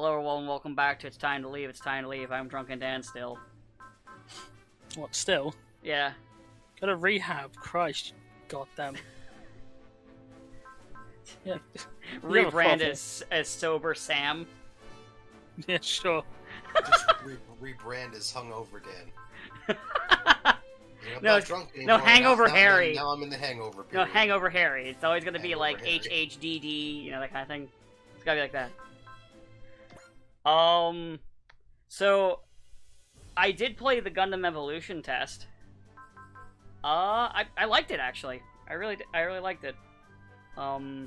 Hello, everyone. Welcome back to It's Time to Leave. It's time to leave. I'm Drunken Dan still. What, still? Yeah. Go to rehab. Christ. Goddamn. Yeah. Rebrand as Sober Sam. Yeah, sure. Just rebrand as Hungover Dan. I'm No, not drunk anymore. Hangover now, Harry. Now I'm in the hangover No, period. Hangover Harry. It's always gonna be Hangover like Harry. HHDD, you know, that kind of thing. It's gotta be like that. So I did play the Gundam Evolution test. I liked it actually. I really liked it. The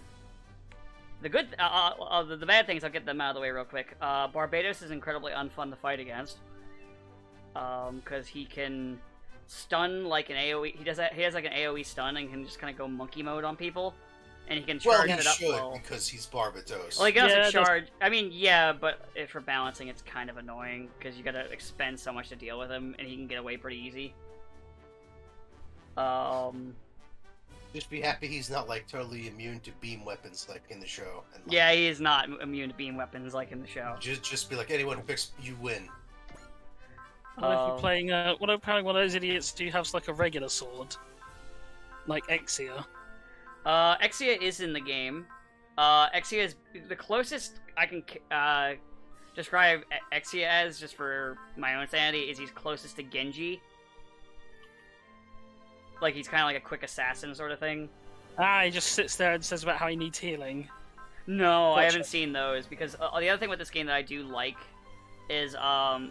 bad things, I'll get them out of the way real quick. Barbatos is incredibly unfun to fight against. Because he can stun like an AoE. He has like an AoE stun and can just kind of go monkey mode on people, and he can charge Well, he it up. should because he's Barbatos. Well, he can also Yeah, charge. I mean, yeah, but for balancing, it's kind of annoying because you gotta expend so much to deal with him, and he can get away pretty easy. Just be happy he's not like totally immune to beam weapons like in the show. And, like, Yeah, he is not immune to beam weapons like in the show. Just be like anyone who picks you win. What if you're playing, what if playing one of those idiots who has like a regular sword? Like Exia. Exia is in the game. Exia is the closest I can describe Exia as, just for my own sanity, is he's closest to Genji. Like, he's kind of like a quick assassin sort of thing. Ah, he just sits there and says about how he needs healing. No, I Gotcha. haven't seen those, because the other thing with this game that I do like is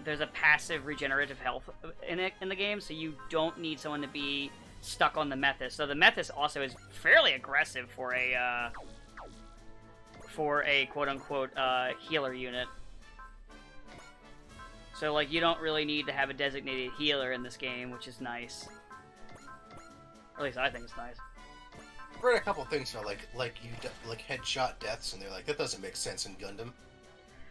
there's a passive regenerative health in the game, so you don't need someone to be stuck on the Methus. So the Methus also is fairly aggressive for a quote-unquote healer unit. So like, you don't really need to have a designated healer in this game, which is nice. At least I think it's nice. I've read a couple things that like headshot deaths, and they're like that doesn't make sense in Gundam.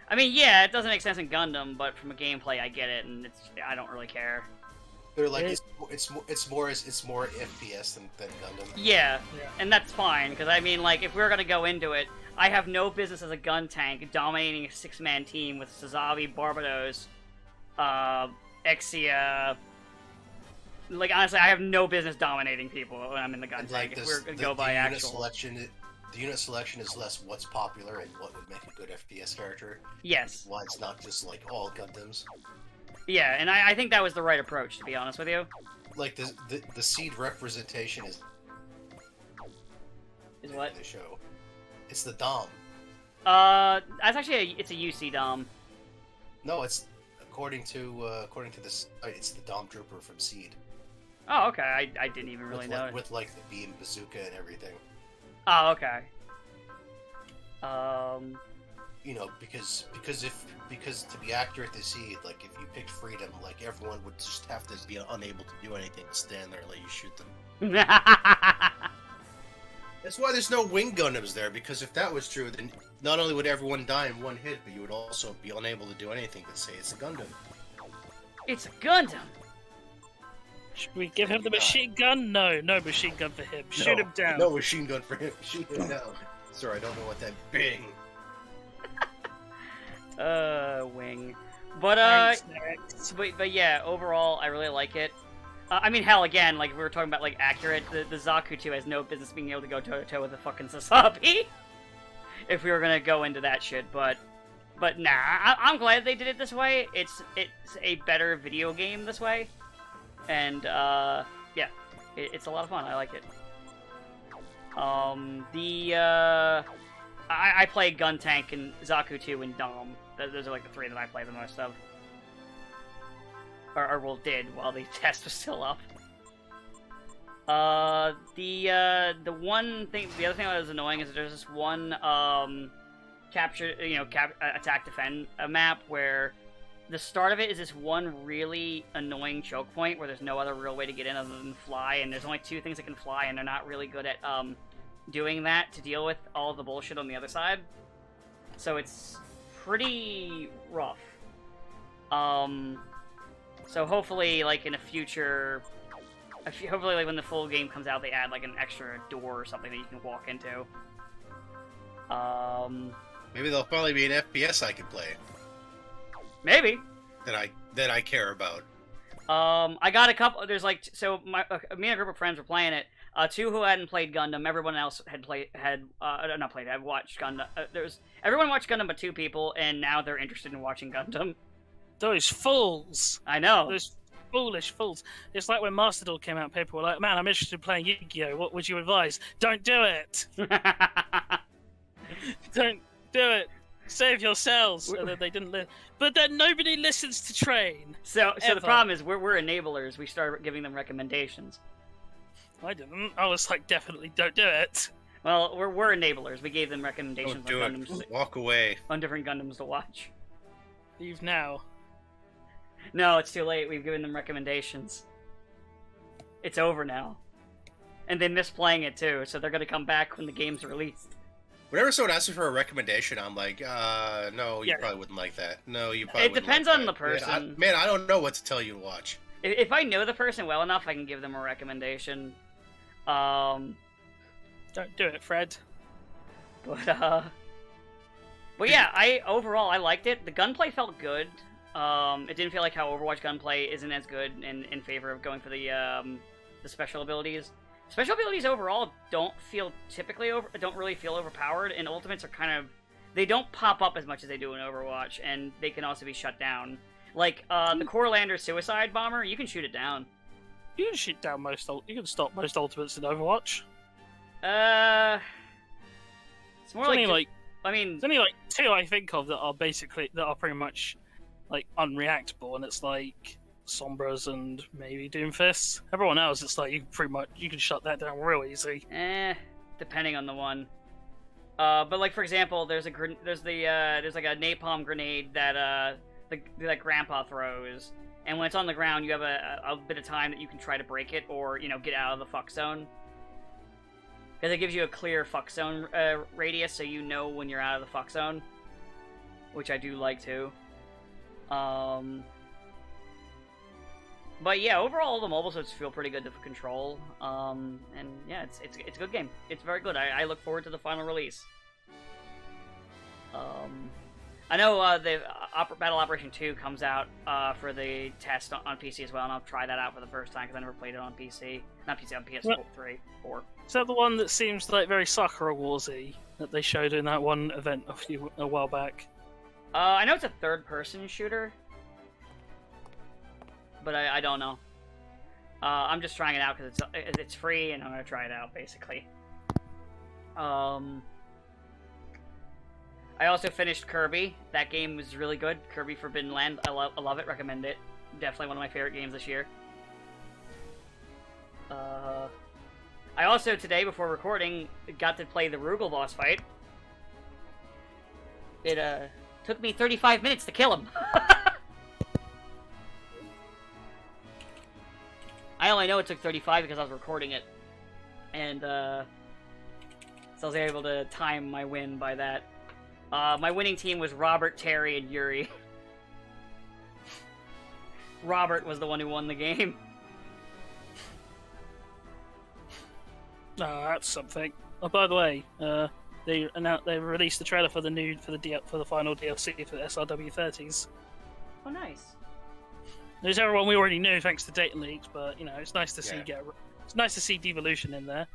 I mean, yeah, it doesn't make sense in Gundam, but from a gameplay, I get it, and I don't really care. They're like it's more FPS than Gundam. Yeah, Yeah. and that's fine, because I mean, like, if we're gonna go into it, I have no business as a gun tank dominating a six-man team with Sazabi, Barbados, Exia. Like, honestly, I have no business dominating people when I'm in the gun And, tank. like If we're gonna go by actual. The unit selection is less what's popular and what would make a good FPS character. Yes. Why it's not just like all Gundams. Yeah, and I think that was the right approach, to be honest with you. Like the seed representation is Is what? in the show. It's the Dom. That's actually it's a UC Dom. No, it's according to this. It's the Dom Trooper from Seed. Oh, okay. I didn't even really know. With like the beam bazooka and everything. Oh, okay. You know, because to be accurate to Seed, like if you picked Freedom, like everyone would just have to be unable to do anything, stand there and let you shoot them. That's why there's no wing Gundams there, because if that was true, then not only would everyone die in one hit, but you would also be unable to do anything but say it's a Gundam. It's a Gundam. Should we give him the machine gun? No, no machine gun for him. Shoot him down. No machine gun for him. Shoot him down. Sorry, I don't know what that bing. Wing. But, Thanks, next. but yeah, overall, I really like it. I mean, hell, again, like, we were talking about, like, accurate, the Zaku 2 has no business being able to go toe-to-toe with the fucking Sasabi. If we were gonna go into that shit, but nah, I'm glad they did it this way. It's a better video game this way. And, yeah, it's a lot of fun. I like it. I play Gun Tank and Zaku 2 and Dom. Those are like the three that I play the most of. Or well, did while the test was still up. The other thing that was annoying is that there's this one attack defend map where the start of it is this one really annoying choke point where there's no other real way to get in other than fly, and there's only two things that can fly, and they're not really good at doing that to deal with all the bullshit on the other side. So it's pretty rough. So hopefully, like, in a future... Hopefully, like, when the full game comes out, they add, like, an extra door or something that you can walk into. Maybe there'll probably be an FPS I can play Maybe. that I care about. I got a couple. There's like me and a group of friends were playing it. Two who hadn't played Gundam. Everyone else had watched Gundam. Everyone watched Gundam, but 2 people, and now they're interested in watching Gundam. Those fools! I know. Those foolish fools. It's like when Master Duel came out, people were like, man, I'm interested in playing Yu-Gi-Oh! What would you advise? Don't do it! Don't do it! Save yourselves! And then they didn't listen. But then nobody listens to Train! So the problem is, we're enablers. We start giving them recommendations. I didn't. I was like, definitely don't do it. Well, we're enablers. We gave them recommendations Don't do on it. Gundams, Walk away. on different Gundams to watch. Leave now. No, it's too late. We've given them recommendations. It's over now. And they miss playing it too, so they're gonna come back when the game's released. Whenever someone asks me for a recommendation, I'm like, no, you probably wouldn't like that. No, you probably It wouldn't depends like on that. the person. Man, I don't know what to tell you to watch. If I know the person well enough, I can give them a recommendation. Don't do it, Fred. But yeah, overall I liked it. The gunplay felt good. It didn't feel like how Overwatch gunplay isn't as good in favor of going for the special abilities. Special abilities overall don't really feel overpowered, and ultimates are they don't pop up as much as they do in Overwatch, and they can also be shut down. Like the Corlander Suicide Bomber, you can shoot it down. You can shoot down you can stop most ultimates in Overwatch. It's more like I mean, there's only like 2 I think of that are pretty much like unreactable, and it's like Sombras and maybe Doomfist. Everyone else, it's like you can shut that down real easy. Depending on the one. But like for example, there's like a napalm grenade that that Grandpa throws, and when it's on the ground, you have a bit of time that you can try to break it or get out of the fuck zone. Because it gives you a clear fuck zone radius, so you know when you're out of the fuck zone, which I do like too. But yeah, overall the mobile suits feel pretty good to control. And yeah, it's a good game. It's very good. I look forward to the final release. I know the Battle Operation 2 comes out for the test on PC as well, and I'll try that out for the first time because I never played it on PC. Not PC, on PS4. Is that the one that seems like very Sakura Warsy that they showed in that one event a while back? I know it's a third-person shooter, but I don't know. I'm just trying it out because it's free, and I'm gonna try it out basically. I also finished Kirby. That game was really good. Kirby Forbidden Land. I love it. Recommend it. Definitely one of my favorite games this year. I also, today, before recording, got to play the Rugal boss fight. It took me 35 minutes to kill him. I only know it took 35 because I was recording it. And, so I was able to time my win by that. My winning team was Robert, Terry, and Yuri. Robert was the one who won the game. That's something. Oh, by the way, they released the trailer for the final DLC for the SRW30s. Oh, nice. There's everyone we already knew thanks to data leaks, but it's nice to see it's nice to see devolution in there.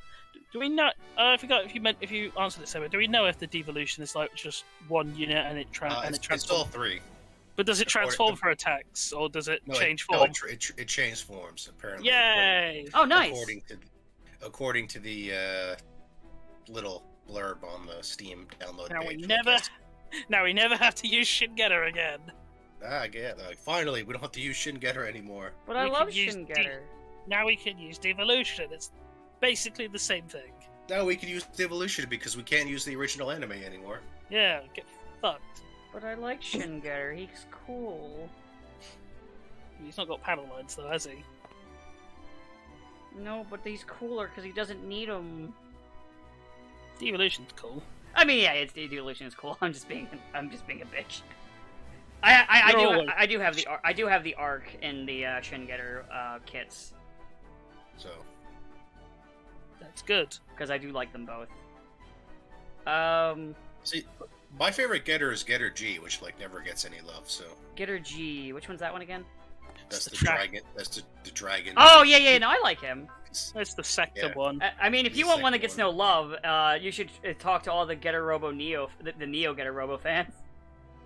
Do we know? I forgot if you answered it, Sarah. Do we know if the devolution is like just one unit and it transforms? It's all 3. But does it transform for attacks, or does it change form? No, it changes forms apparently. Yay! Oh, nice. According to the little blurb on the Steam download page. Now we never have to use Shin Getter again. I get it. Finally, we don't have to use Shin Getter anymore. But I love Shin Getter. Now we can use devolution. It's basically the same thing. Now we can use devolution because we can't use the original anime anymore. Yeah, get fucked. But I like Shin Getter. He's cool. He's not got paddle lines though, has he? No, but he's cooler because he doesn't need them. Devolution's cool. I mean, yeah, devolution is cool. I'm just being a bitch. I do have the arc in the Shin Getter kits. So that's good because I do like them both. See, My favorite getter is Getter G, which like never gets any love. So Getter G. Which one's that one again? that's the the track. dragon. That's the dragon. Oh yeah. No, I like him. It's the sector Yeah. one. I mean, if He's you the want one that second gets no love, you should talk to all the Getter Robo Neo, the Neo Getter Robo fans.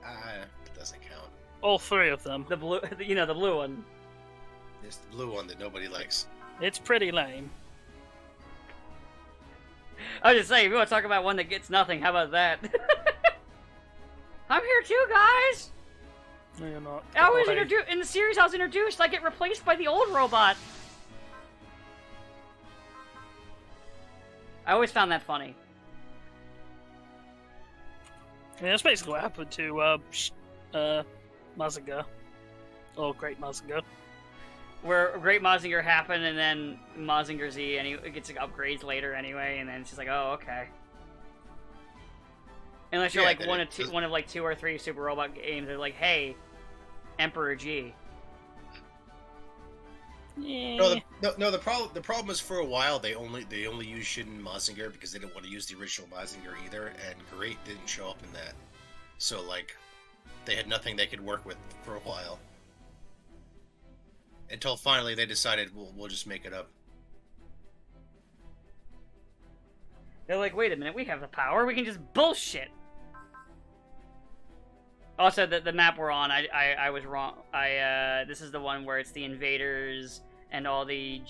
It doesn't count. All three of them. The blue, the blue one. It's the blue one that nobody likes. It's pretty lame. I was just saying, if you want to talk about one that gets nothing, how about that? I'm here too, guys. No, you're not. I was Oh, introduced in the series. I was introduced. I get replaced by the old robot. I always found that funny. Yeah, that's basically what happened to Mazinger. Or Great Mazinger. Where Great Mazinger happened, and then Mazinger Z, and he gets upgrades later anyway, and then it's just like, oh, okay. Unless you're Yeah, like then one it of two, does- one of like 2 or 3 Super Robot games. They're like, hey, Emperor G. Yeah. No, the problem is for a while they only used Shin Mazinger because they didn't want to use the original Mazinger either, and Great didn't show up in that. So like, they had nothing they could work with for a while. Until finally they decided we'll just make it up. They're like, wait a minute, we have the power. We can just bullshit. Also, the map we're on, I was wrong. This is the one where it's the invaders and all the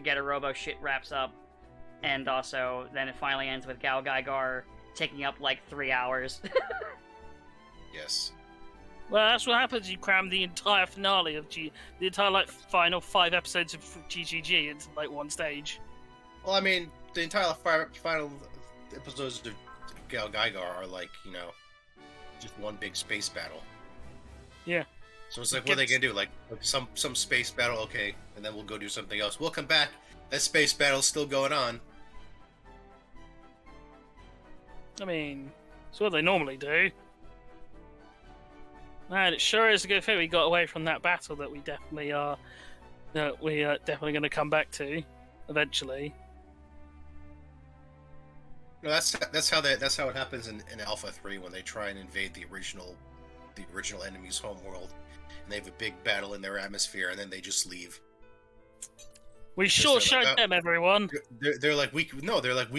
Getter Robo shit wraps up, and also then it finally ends with Gal Gaigar taking up like 3 hours. Yes. Well, that's what happens. You cram the entire finale of the entire like final 5 episodes of GGG into like one stage. Well, I mean, the entire final episodes of Gal Gaigar are like, just one big space battle. Yeah. So it's like, what are they gonna do? Like some space battle, okay, and then we'll go do something else. We'll come back. That space battle's still going on. I mean, it's what they normally do. Man, it sure is a good thing we got away from that battle that we definitely are. That we are definitely going to come back to eventually. No, that's how it happens in Alpha 3 when they try and invade the original enemy's homeworld, and they have a big battle in their atmosphere, and then they just leave. We sure they're like, showed them, everyone. They're like we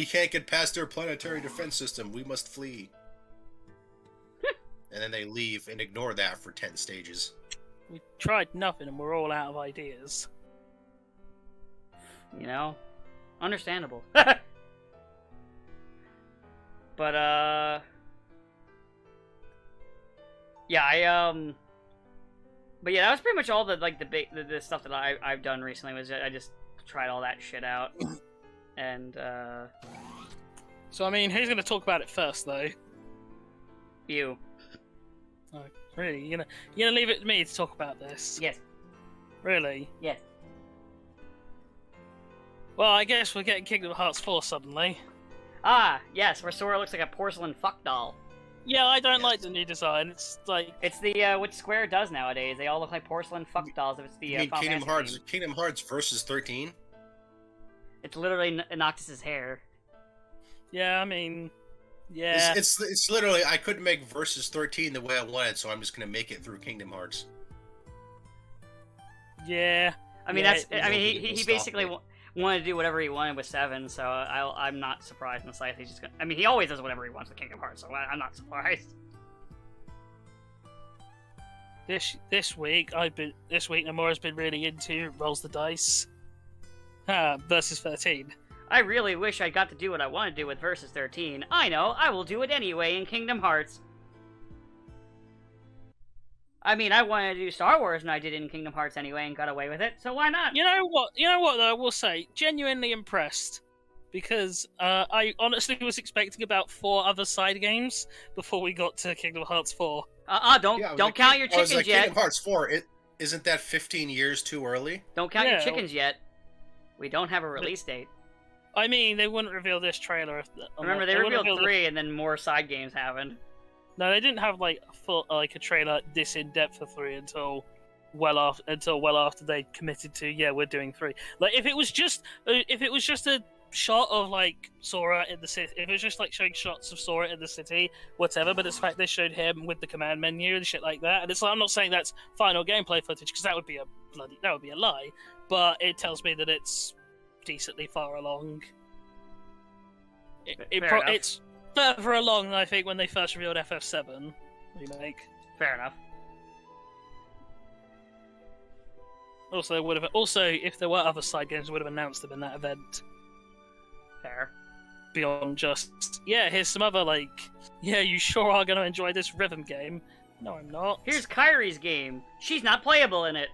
can't get past their planetary defense system. We must flee. And then they leave and ignore that for 10 stages. We tried nothing, and we're all out of ideas. Understandable. But yeah, but yeah, that was pretty much all the the stuff that I've done recently. Was I just tried all that shit out, and So I mean, who's going to talk about it first, though? you. Oh, really? You're gonna leave it to me to talk about this? Yes. Really? Yes. Well, I guess we're getting Kingdom Hearts 4 suddenly. Ah, yes, where Sora looks like a porcelain fuck doll. Yeah, I don't Yes. like the new design. It's like It's the what Square does nowadays. They all look like porcelain fuck dolls. If it's the You mean Final Kingdom Fantasy Hearts? game. Kingdom Hearts versus 13? It's literally Noctis's hair. yeah, I mean, yeah. It's literally I couldn't make versus 13 the way I wanted, so I'm just gonna make it through Kingdom Hearts. Yeah. I mean, Yeah, that's. I mean, he stop basically it. wanted to do whatever he wanted with 7, so I'm not surprised in the slightest. He's just gonna. I mean, he always does whatever he wants with Kingdom Hearts, so I'm not surprised. This week Nomura's been really into Rolls the Dice. Versus 13. I really wish I got to do what I want to do with Versus 13. I know, I will do it anyway in Kingdom Hearts. I mean, I wanted to do Star Wars, and I did it in Kingdom Hearts anyway, and got away with it. So why not? You know what? Though I will say, genuinely impressed, because I honestly was expecting about 4 other side games before we got to Kingdom Hearts 4. Don't Yeah, I was don't like, count your I was chickens like, yet. Kingdom Hearts 4. Isn't that 15 years too early? Don't count your Yeah. chickens yet. We don't have a release date. I mean, they wouldn't reveal this trailer. Remember, they wouldn't revealed reveal 3, and then more side games happened. No, they didn't have like a trailer this in depth for 3 until well after they committed to we're doing 3. Like if it was just a shot of like Sora in the city, if it was just like showing shots of Sora in the city, whatever, but it's the fact they showed him with the command menu and shit like that, and it's like, I'm not saying that's final gameplay footage because that would be a lie, but it tells me that it's decently far along. It's further along than I think when they first revealed FF7 remake. Fair enough. Also, if there were other side games, would have announced them in that event. Fair. Beyond just, yeah, here's some other, like, yeah, you sure are going to enjoy this rhythm game. No, I'm not. Here's Kyrie's game. She's not playable in it.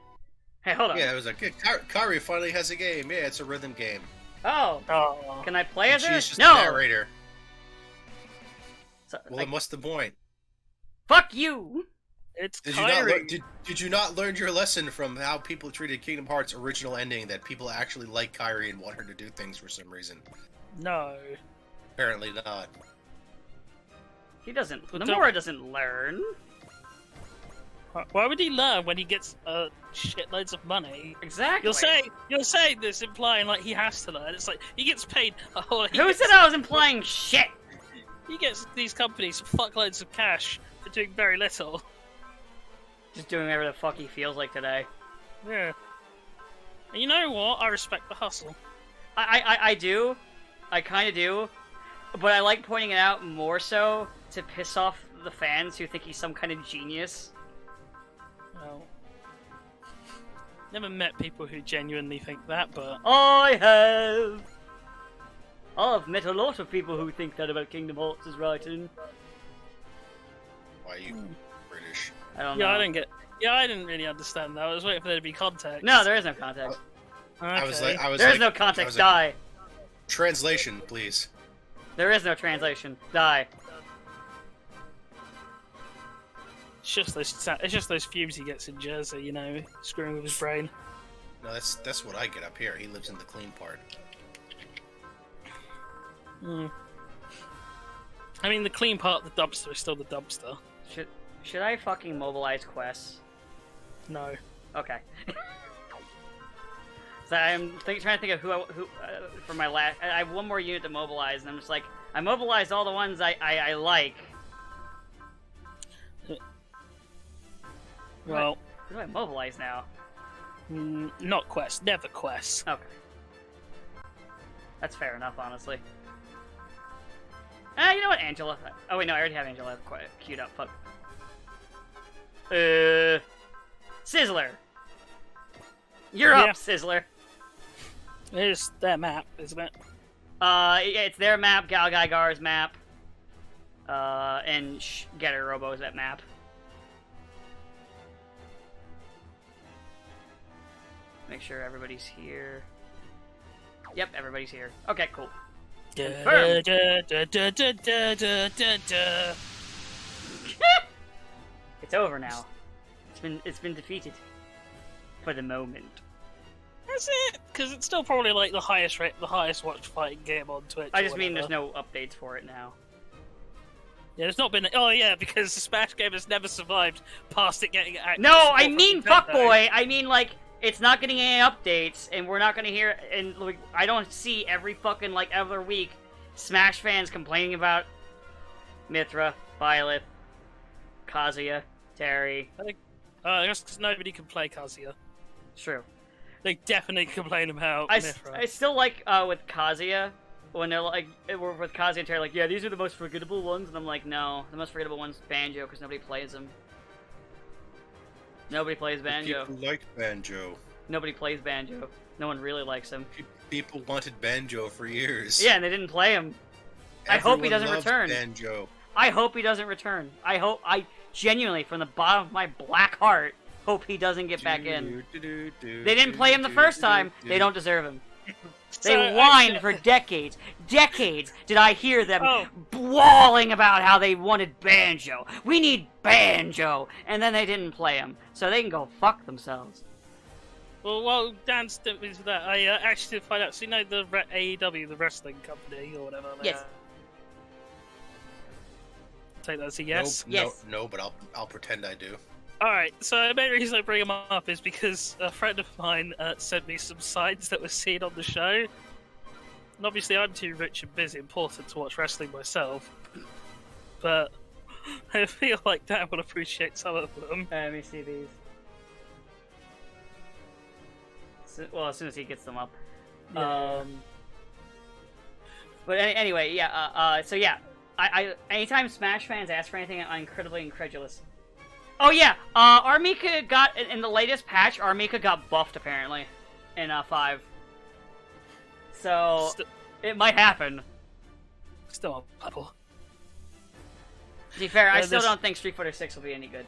Hey, hold on. Yeah, it was like, Kyrie finally has a game. Yeah, it's a rhythm game. Oh. Oh. Can I play as her? She's just No. a narrator. So, Well, then what's the point? fuck you. It's Did you not Kyrie. learn? Did you not learn your lesson from how people treated Kingdom Hearts' original ending? That people actually like Kyrie and want her to do things for some reason. No. Apparently not. He doesn't. But Nomura doesn't learn. Why would he learn when he gets shitloads of money? Exactly. You're saying this, implying like he has to learn. It's like he gets paid. Who said I was implying shit? He gets these companies fuckloads of cash for doing very little. Just doing whatever the fuck he feels like today. Yeah. And you know what? I respect the hustle. I do. I kind of do. But I like pointing it out more so to piss off the fans who think he's some kind of genius. Well, never met people who genuinely think that, but I have. I've met a lot of people who think that about Kingdom Hearts' writing. Why are you British? I don't know. I didn't really understand that. I was waiting for there to be context. No, there is no context. Okay. There is no context. Die. Translation, please. There is no translation. Die. It's just those fumes he gets in Jersey, you know, screwing with his brain. No, that's what I get up here. He lives in the clean part. I mean, the clean part of the dumpster is still the dumpster. Should I fucking mobilize quests? No. Okay. So I'm trying to think of who for my last. I have one more unit to mobilize, and I'm just like, I mobilized all the ones I like. Well, Who do I mobilize now? not quests, never quests. Okay. That's fair enough, honestly. You know what, Angela? Oh wait, no, I already have Angela queued up. Fuck. Sizzler. You're up, Sizzler. It's their map, isn't it? Yeah, it's their map, Gal Gaigar's map, and Getter Robo's that map. Make sure everybody's here. Yep, everybody's here. Okay, cool. Confirmed. It's over now. It's been defeated. For the moment. That's it, because it's still probably like the highest watched fighting game on Twitch. I just mean there's no updates for it now. Yeah, there's not been. Oh yeah, because the Smash game has never survived past it getting. No, I mean fuckboy. I mean like it's not getting any updates, and we're not gonna hear. And like, I don't see every fucking like other week Smash fans complaining about Mythra, Violet, Kazuya, Terry. I guess because nobody can play Kazuya. It's true. They definitely complain about Mythra. I still like with Kazuya when they're like with Kazuya and Terry like, yeah, these are the most forgettable ones, and I'm like, no, the most forgettable one's Banjo because nobody plays him. Nobody plays Banjo. People like Banjo. Nobody plays Banjo. No one really likes him. People wanted Banjo for years. Yeah, and they didn't play him. I hope he doesn't Everyone loves return. Banjo. I hope he doesn't return. I genuinely, from the bottom of my black heart, hope he doesn't get back in. They didn't play him the first time. They don't deserve him. They whined for decades. Decades did I hear them bawling about how they wanted Banjo. We need Banjo. And then they didn't play him. So they can go fuck themselves. Well, while Dan's into that, I actually did find out. So you know the AEW, the wrestling company or whatever? Yes. Take that as a yes? No, but I'll pretend I do. Alright, so the main reason I bring him up is because a friend of mine sent me some signs that were seen on the show. And obviously, I'm too rich and busy and important to watch wrestling myself. But I feel like Dan would appreciate some of them. Let me see these. Well, as soon as he gets them up. Yeah. But anyway, yeah. So yeah, I anytime Smash fans ask for anything, I'm incredibly incredulous. Oh yeah, Armika got in the latest patch. Armika got buffed apparently in 5. So it might happen. Still a couple. To be fair, I still don't think Street Fighter 6 will be any good.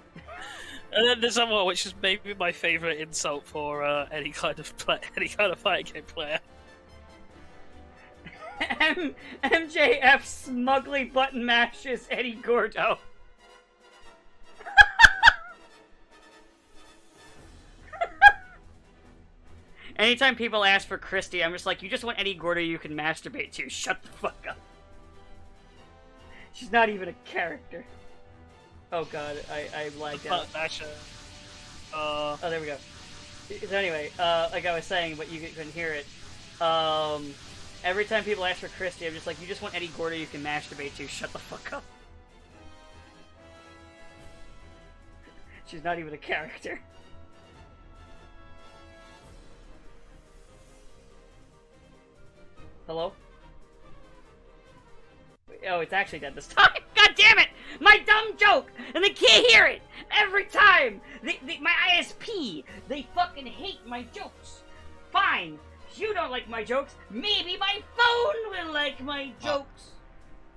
And then there's someone which is maybe my favorite insult for any kind of fighting game player. MJF smugly button mashes Eddie Gordo. Anytime people ask for Christy, I'm just like, you just want Eddie Gordo you can masturbate to. Shut the fuck up. She's not even a character. Oh god, I lagged out. Oh, there we go. So anyway, like I was saying, but you couldn't hear it. Every time people ask for Christy, I'm just like, you just want Eddie Gordo you can masturbate to. Shut the fuck up. She's not even a character. Hello? Oh, it's actually dead this time. God damn it! My dumb joke! And they can't hear it! Every time! My ISP! They fucking hate my jokes! Fine! You don't like my jokes, maybe my phone will like my jokes!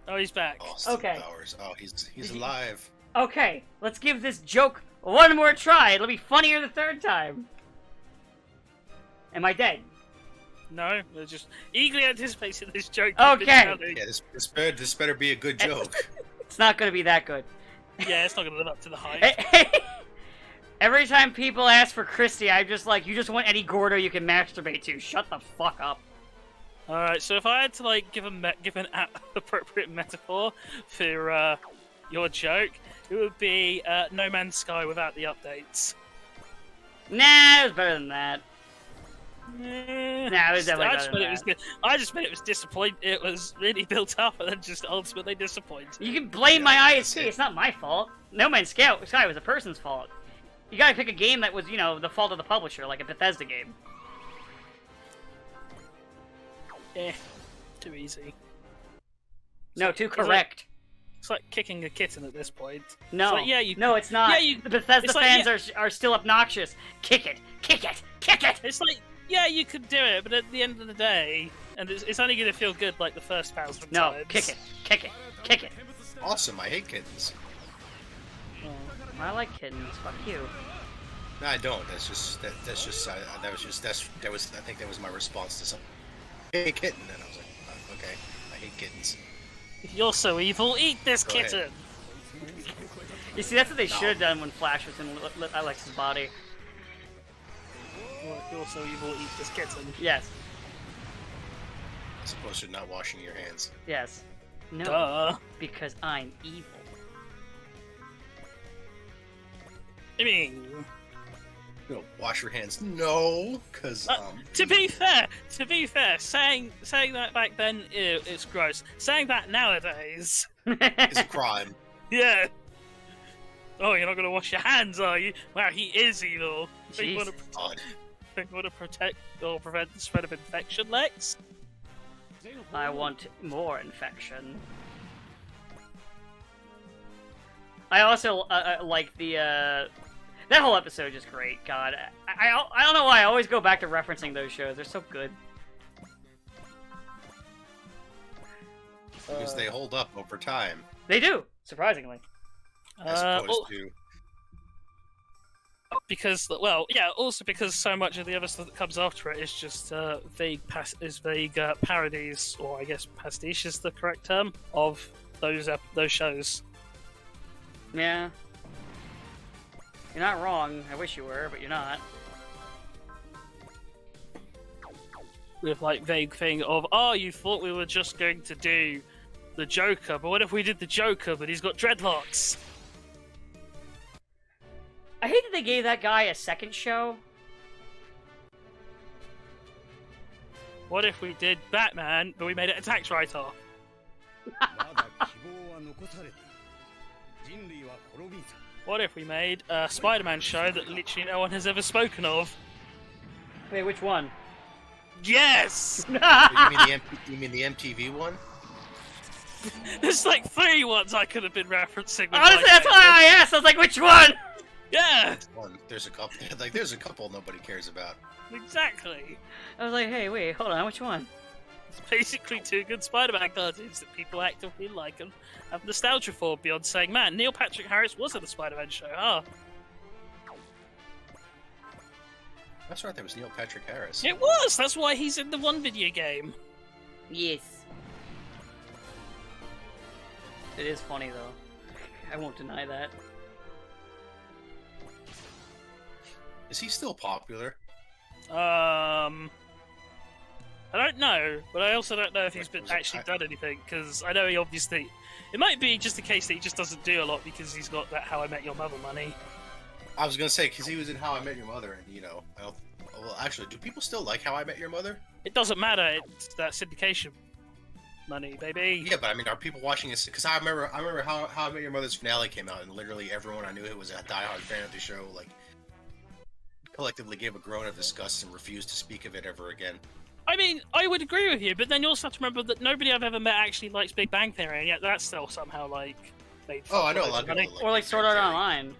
Oh, he's back. Okay. Powers. Oh, he's alive. Okay, let's give this joke one more try. It'll be funnier the third time. Am I dead? No, they're just eagerly anticipating this joke. Okay. Yeah, this better be a good joke. It's not gonna be that good. Yeah, it's not gonna live up to the hype. Every time people ask for Christy, I'm just like, you just want Eddie Gordo you can masturbate to. Shut the fuck up. Alright, so if I had to like give an appropriate metaphor for your joke, it would be No Man's Sky without the updates. Nah, it was better than that. Nah, it was definitely better than that. I just meant it was disappointing. It was really built up and then just ultimately disappointing. You can blame my ISP. It's not my fault. No Man's Sky was a person's fault. You gotta pick a game that was, you know, the fault of the publisher, like a Bethesda game. Too easy. No, too correct. It's like kicking a kitten at this point. No, it's like, no, it's not. Yeah, the Bethesda fans like, are still obnoxious. Kick it, kick it, kick it! It's like, yeah, you could do it, but at the end of the day, and it's only going to feel good like the first 1,000 No, times. kick it, kick it, kick it. Awesome, I hate kittens. I like kittens. Fuck you. No, I don't. I think that was my response to something. Hey, kitten, and I was like, oh, okay, I hate kittens. If you're so evil, eat this Go kitten! ahead. You see, that's what they should have done when Flash was in Alex's body. If you're so evil, eat this kitten. Yes, As opposed to not washing your hands. yes. No, Duh. because I'm evil. I mean, You know, wash your hands. No, because to be fair, saying that back then, ew, it's gross. Saying that nowadays, it's a crime. yeah. Oh, you're not gonna wash your hands, are you? Wow, he is evil. Think you Jesus. God. want to protect or prevent the spread of infection, Lex? I want more infection. I also like the that whole episode is great. God, I don't know why I always go back to referencing those shows. They're so good. Because they hold up over time, They do, surprisingly. as opposed to. Because, well, yeah, also because so much of the other stuff that comes after it is just vague parodies, or I guess pastiche is the correct term, of those shows. Yeah. You're not wrong. I wish you were, but you're not. With like vague thing of, oh, you thought we were just going to do the Joker, but what if we did the Joker, but he's got dreadlocks? I hate that they gave that guy a second show. What if we did Batman, but we made it a tax write-off? まだ希望は残されている。人類は滅びず。 What if we made a Spider-Man show that literally no one has ever spoken of? Wait, which one? Yes! You mean the MTV one? There's like 3 ones I could have been referencing. with Honestly, my that's why I faces. asked. I was like, which one? Yeah, There's a couple. Like, there's a couple nobody cares about. exactly. I was like, hey, wait, hold on, which one? It's basically 2 good Spider-Man cartoons that people actively like and have nostalgia for beyond saying, man, Neil Patrick Harris was in the Spider-Man show, huh? That's right. There was Neil Patrick Harris. It was! That's why he's in the one video game. Yes. It is funny, though. I won't deny that. Is he still popular? I don't know, but I also don't know if he's been actually done anything, because I know he obviously... It might be just a case that he just doesn't do a lot because he's got that How I Met Your Mother money. I was gonna say because he was in How I Met Your Mother, and you know, well, actually, do people still like How I Met Your Mother? It doesn't matter, it's that syndication money, baby. Yeah, but I mean, are people watching this? Because I remember how I Met Your Mother's finale came out, and literally everyone I knew who was a diehard fan of the show, like, collectively gave a groan of disgust and refused to speak of it ever again. I mean, I would agree with you, but then you also have to remember that nobody I've ever met actually likes Big Bang Theory, and yet that's still somehow, like, made Oh, I know a fun lot of of people. Or like Big Sword Bang Art Theory. Online.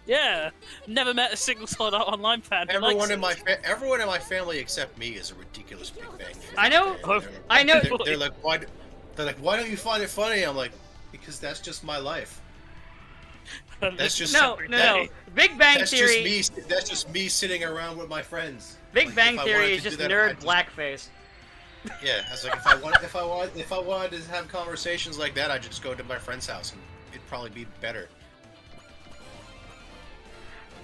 Yeah, never met a single Sword Art Online fan who Everyone likes in it. everyone in my family except me is a ridiculous Big Bang Theory I know- fan. I know- They're like, why? They're like, why don't you find it funny? I'm like, because that's just my life. That's just No. Big Bang That's Theory. just me. That's just me sitting around with my friends. Big Like, Bang if I Theory wanted is to just do that, nerd I'd just- blackface. Yeah, I was like, if I wanted to have conversations like that, I'd just go to my friend's house, and it'd probably be better.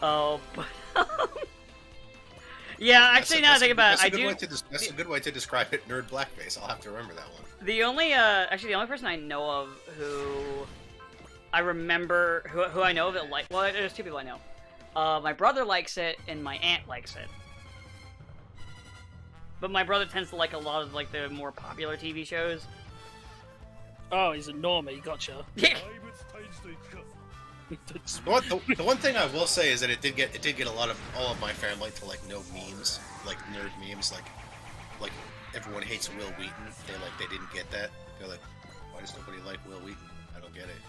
Oh, but yeah. Actually, now I think about it, I do. That's a good way to describe it. Nerd blackface. I'll have to remember that one. The only person I know of who I remember who I know of it like. Well, there's 2 people I know. My brother likes it, and my aunt likes it. But my brother tends to like a lot of like the more popular TV shows. Oh, he's a normie, gotcha. Yeah. The one thing I will say is that it did get all of my family to like know memes, like nerd memes, like everyone hates Will Wheaton. They didn't get that. They're like, why does nobody like Will Wheaton? I don't get it.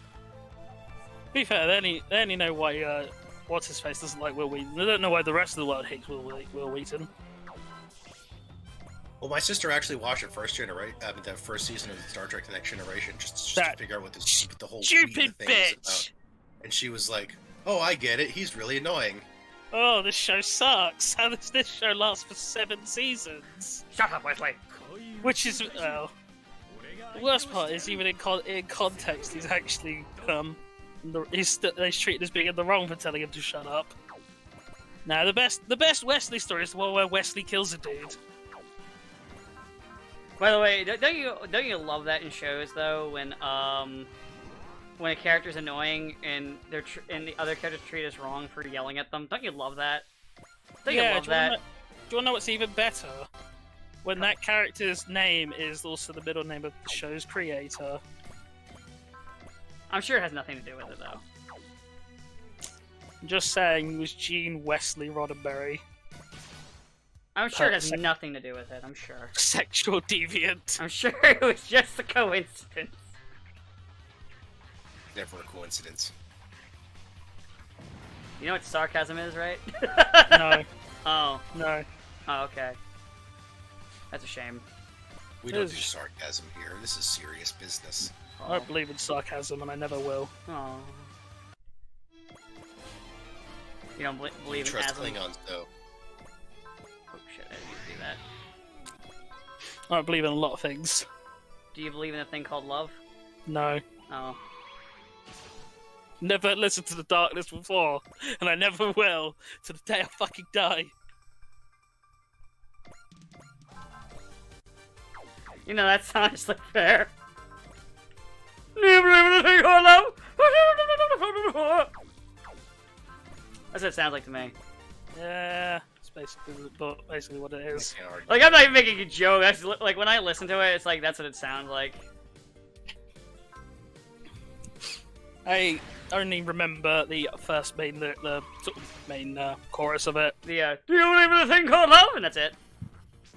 To be fair, they only know why what's his face doesn't like Will Wheaton. They don't know why the rest of the world hates Will Wheaton. Well, my sister actually watched the first season of Star Trek: The Next Generation, just That to figure out what the whole Stupid Wheaton thing is about. bitch! And she was like, "Oh, I get it. He's really annoying." Oh, this show sucks. How does this show last for 7 seasons? Shut up, Wesley. Which is, well, the worst part is even in context, he's actually he's treated as being in the wrong for telling him to shut up. Now, the best Wesley story is the one where Wesley kills a dude. By the way, don't you love that in shows though when a character's annoying and and the other characters treat us wrong for yelling at them? Don't you love that? Don't you love that? Do you want to know what's even better? When that character's name is also the middle name of the show's creator. I'm sure it has nothing to do with it though. I'm just saying, he was Gene Wesley Roddenberry. I'm sure it has nothing to do with it. I'm sure. Sexual deviant. I'm sure it was just a coincidence. Never a coincidence. You know what sarcasm is, right? No. Oh. No. Oh, okay. That's a shame. We don't do sarcasm here. This is serious business. I don't believe in sarcasm, and I never will. Oh. You don't believe in Trust asm? Klingons, though. Oh shit! I didn't mean to do that. I don't believe in a lot of things. Do you believe in a thing called love? No. Oh. Never listened to the darkness before, and I never will, to the day I fucking die. You know, that's honestly fair. Do you believe in a thing called love? That's what it sounds like to me. Yeah, it's basically what it is. Can't argue. Like, I'm not even making a joke. That's like when I listen to it, it's like that's what it sounds like. I only remember the first the sort of main chorus of it. The do you believe in a thing called love? And that's it.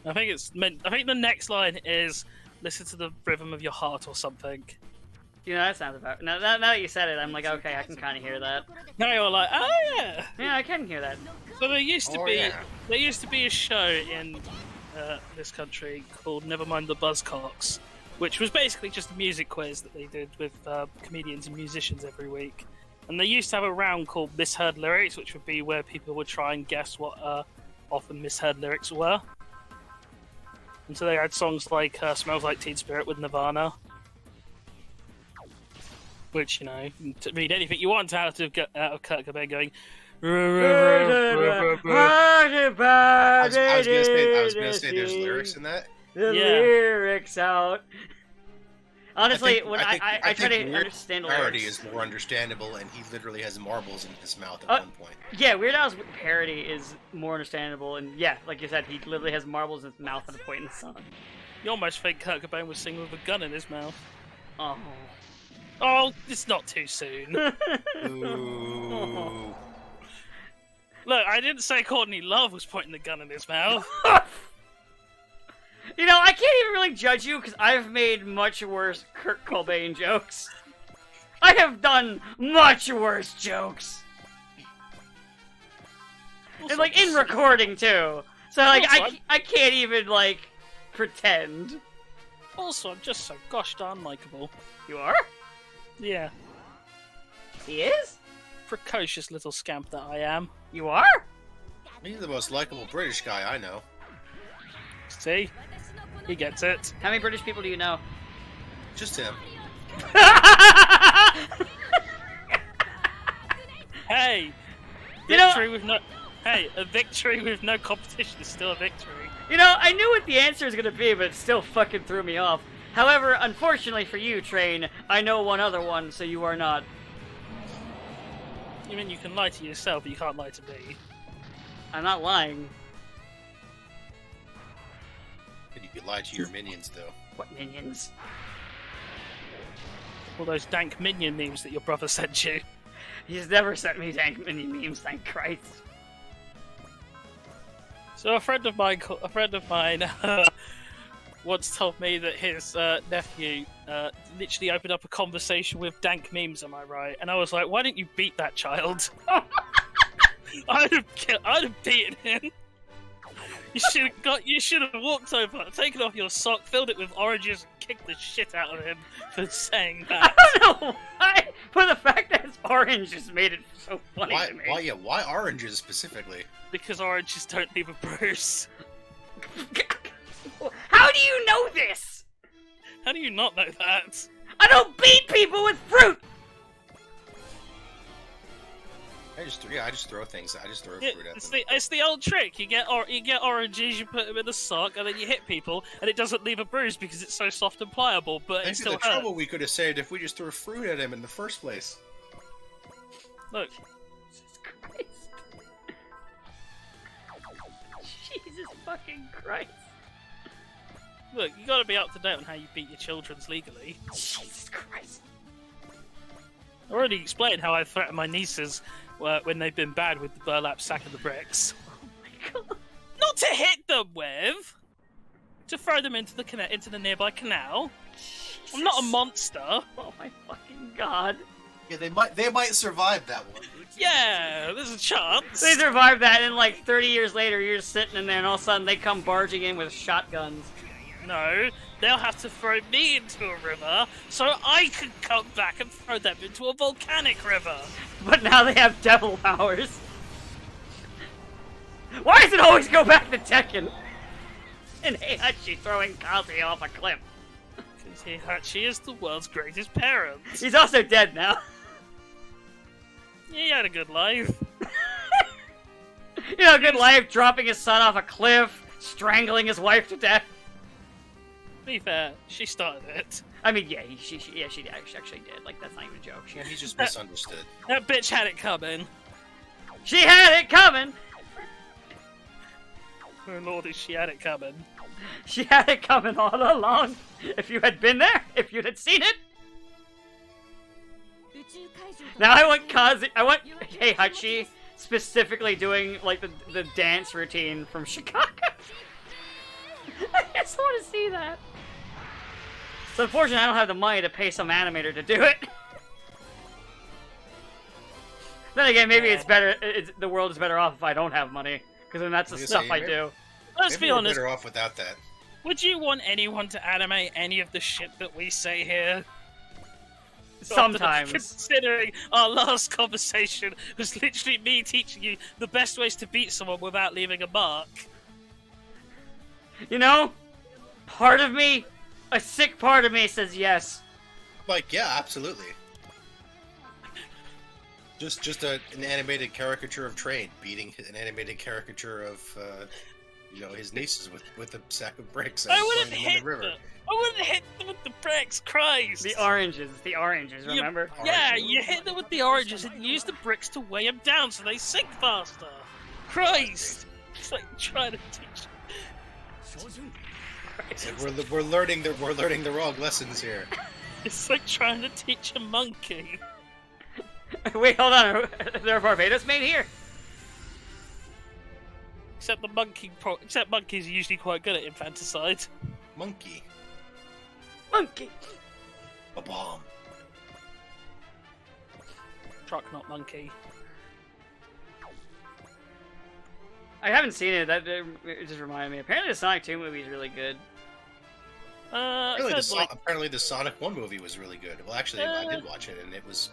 I think it's meant. I think the next line is "Listen to the rhythm of your heart" or something. You know, that sounds about. Now that you said it, I'm like, okay, I can kind of hear that. Now you're like, oh yeah. Yeah, I can hear that. So there used to Oh, be yeah. a show in this country called Nevermind the Buzzcocks, which was basically just a music quiz that they did with comedians and musicians every week. And they used to have a round called Misheard Lyrics, which would be where people would try and guess what often misheard lyrics were. And so they had songs like Smells Like Teen Spirit with Nirvana. Which, you know, to read anything you want out of Kurt Cobain going... I was gonna say there's lyrics in that. The Yeah. lyrics out. Honestly, when I try think to Weird understand the parody lyrics. is more understandable, and he literally has marbles in his mouth at one point. Yeah, Weird Al's parody is more understandable, and yeah, like you said, he literally has marbles in his mouth at a point in the song. You almost think Kurt Cobain was singing with a gun in his mouth. Oh. Oh, it's not too soon. Ooh. Look, I didn't say Courtney Love was pointing the gun in his mouth. You know, I can't even really judge you because I've made much worse Kurt Cobain jokes. I have done much worse jokes. And like in recording too. So like I can't even like pretend. Also, I'm just so gosh darn likable. You are? Yeah, He is? precocious little scamp that I am. You are? He's the most likable British guy I know. See? He gets it. How many British people do you know? Just him. Hey! You know- Victory with no... Hey, a victory with no competition is still a victory. You know, I knew what the answer was gonna be, but it still fucking threw me off. However, unfortunately for you, Train, I know one other one, so you are not. You mean you can lie to yourself, but you can't lie to me? I'm not lying. But you could lie to your minions, though. What minions? All those dank minion memes that your brother sent you. He's never sent me dank minion memes, thank Christ. So a friend of mine once told me that his nephew literally opened up a conversation with dank memes. Am I right? And I was like, why didn't you beat that child? I'd have beaten him. You should have walked over, taken off your sock, filled it with oranges, and kicked the shit out of him for saying that. I don't know why, but the fact that it's orange just made it so funny Why? to me. Why oranges specifically? Because oranges don't leave a bruise. How do you know this? How do you not know that? I don't beat people with fruit! I just throw things. I just throw Yeah, fruit at it's them. the old trick. You get oranges, you put them in a sock, and then you hit people, and it doesn't leave a bruise because it's so soft and pliable. But it Think of still the hurts. trouble we could have saved if we just threw fruit at him in the first place. Look, Jesus Christ. Jesus fucking Christ. look, you got to be up to date on how you beat your children's legally. Jesus Christ. I already explained how I threatened my nieces when they've been bad with the burlap sack and the bricks. Oh my god. Not to hit them with, to throw them into the nearby canal. I'm not a monster. Oh my fucking god. Yeah, they might survive that one. Yeah, there's a chance. They survived that, and like 30 years later, you're just sitting in there, and all of a sudden they come barging in with shotguns. No, they'll have to throw me into a river so I can come back and throw them into a volcanic river. But now they have devil powers. Why does it always go back to Tekken? And Heihachi throwing Kazuya off a cliff. Because Heihachi is the world's greatest parent. He's also dead now. He had a good life. You know, good life, dropping his son off a cliff, strangling his wife to death. To be fair, she started it. I mean, yeah, she actually did. Like, that's not even a joke. Yeah, he's just misunderstood. That bitch had it coming. She had it coming! Oh lordy, she had it coming. She had it coming all along. If you had been there, if you had seen it. Now I want Heihachi specifically doing like the dance routine from Chicago. I just want to see that. So unfortunately, I don't have the money to pay some animator to do it. Then again, maybe it's better. The world is better off if I don't have money, because then that's the stuff I do. Let's be honest. Better off without that. Would you want anyone to animate any of the shit that we say here? Sometimes. Considering our last conversation was literally me teaching you the best ways to beat someone without leaving a mark. You know, part of me, a sick part of me says yes. Like, yeah, absolutely. Just an animated caricature of Trade beating an animated caricature of, his nieces with a sack of bricks. I wouldn't hit them. I wouldn't hit them with the bricks, Christ! The oranges, remember? Yeah, you hit them with the oranges and use the bricks to weigh them down so they sink faster. Christ! It's like trying to teach. It's like we're learning the wrong lessons here. It's like trying to teach a monkey. Wait, hold on. There are Barbados made here. Except monkeys are usually quite good at infanticide. Monkey. A bomb. Truck, not monkey. I haven't seen it. It just reminded me. Apparently, the Sonic 2 movie is really good. Apparently, the Sonic 1 movie was really good. Well, actually, I did watch it, and it was.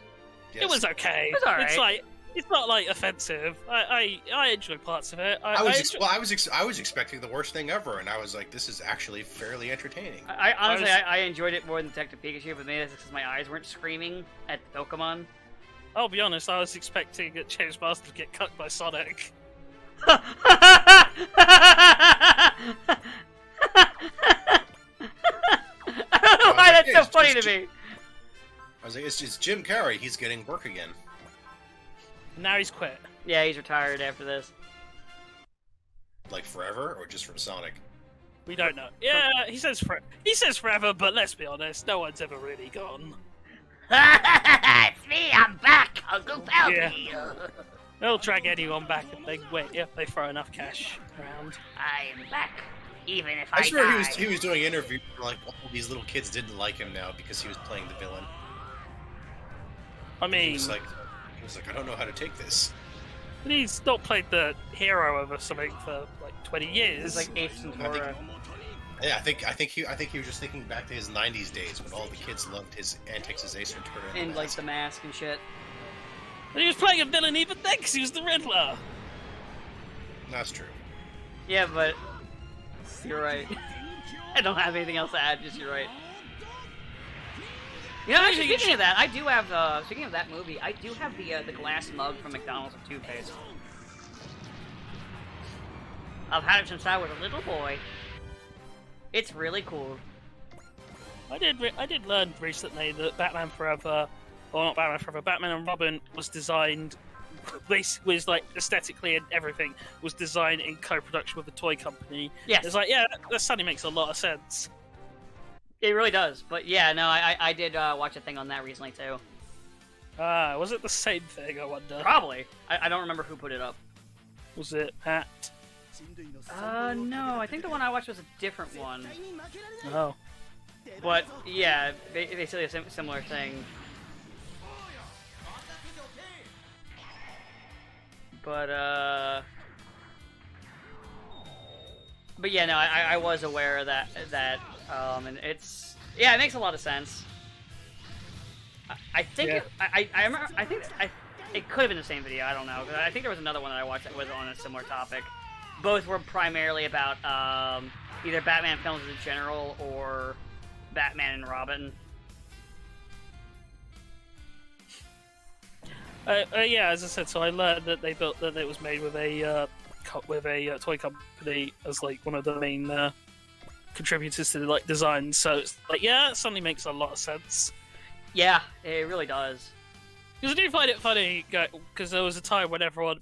Yes. It was okay. It was alright. It's not like offensive. I enjoyed parts of it. I was expecting the worst thing ever, and I was like, this is actually fairly entertaining. I honestly enjoyed it more than Detective Pikachu, but maybe that's because my eyes weren't screaming at Pokemon. I'll be honest, I was expecting James Marsden to get cut by Sonic. I don't know why that's so funny to me. I was like, it's just Jim Carrey. He's getting work again. Now he's quit. Yeah, he's retired after this. Like forever, or just from Sonic? We don't know. Yeah, he says forever, but let's be honest, no one's ever really gone. It's me, I'm back, Uncle Palpy. Yeah. They'll drag anyone back if they throw enough cash around. I'm back, even if I swear he was doing interviews like all these little kids didn't like him now because he was playing the villain. I mean, he was like, I don't know how to take this. He's not played the hero of something for like 20 years. It's like Ace Ventura. Yeah, I think he was just thinking back to his '90s days when all the kids loved his antics as Ace Ventura and like the mask and shit. But he was playing a villain even then because he was the Riddler. That's true. Yeah, but you're right. I don't have anything else to add. Just you're right. You know, actually, speaking of that, I do have. Speaking of that movie, I do have the glass mug from McDonald's of toothpaste. I've had it since I was a little boy. It's really cool. I did learn recently that Batman Forever, or not Batman Forever, Batman and Robin was designed, was like aesthetically and everything was designed in co-production with a toy company. Yes. It's like, yeah, that suddenly makes a lot of sense. It really does. But yeah, no, I did watch a thing on that recently too. Was it the same thing, I wonder? Probably. I don't remember who put it up. Was it Pat? No, I think the one I watched was a different one. Oh. But yeah, basically a similar thing. But yeah, no, I was aware of that, and it's, yeah, it makes a lot of sense. I think, yeah. I remember, it could have been the same video, I don't know, I think there was another one that I watched that was on a similar topic. Both were primarily about, either Batman films in general, or Batman and Robin. Yeah, as I said, so I learned that it was made with a toy company as like one of the main contributors to the like design. So it's like, yeah, it suddenly makes a lot of sense. Yeah, it really does. Because I do find it funny, because there was a time when everyone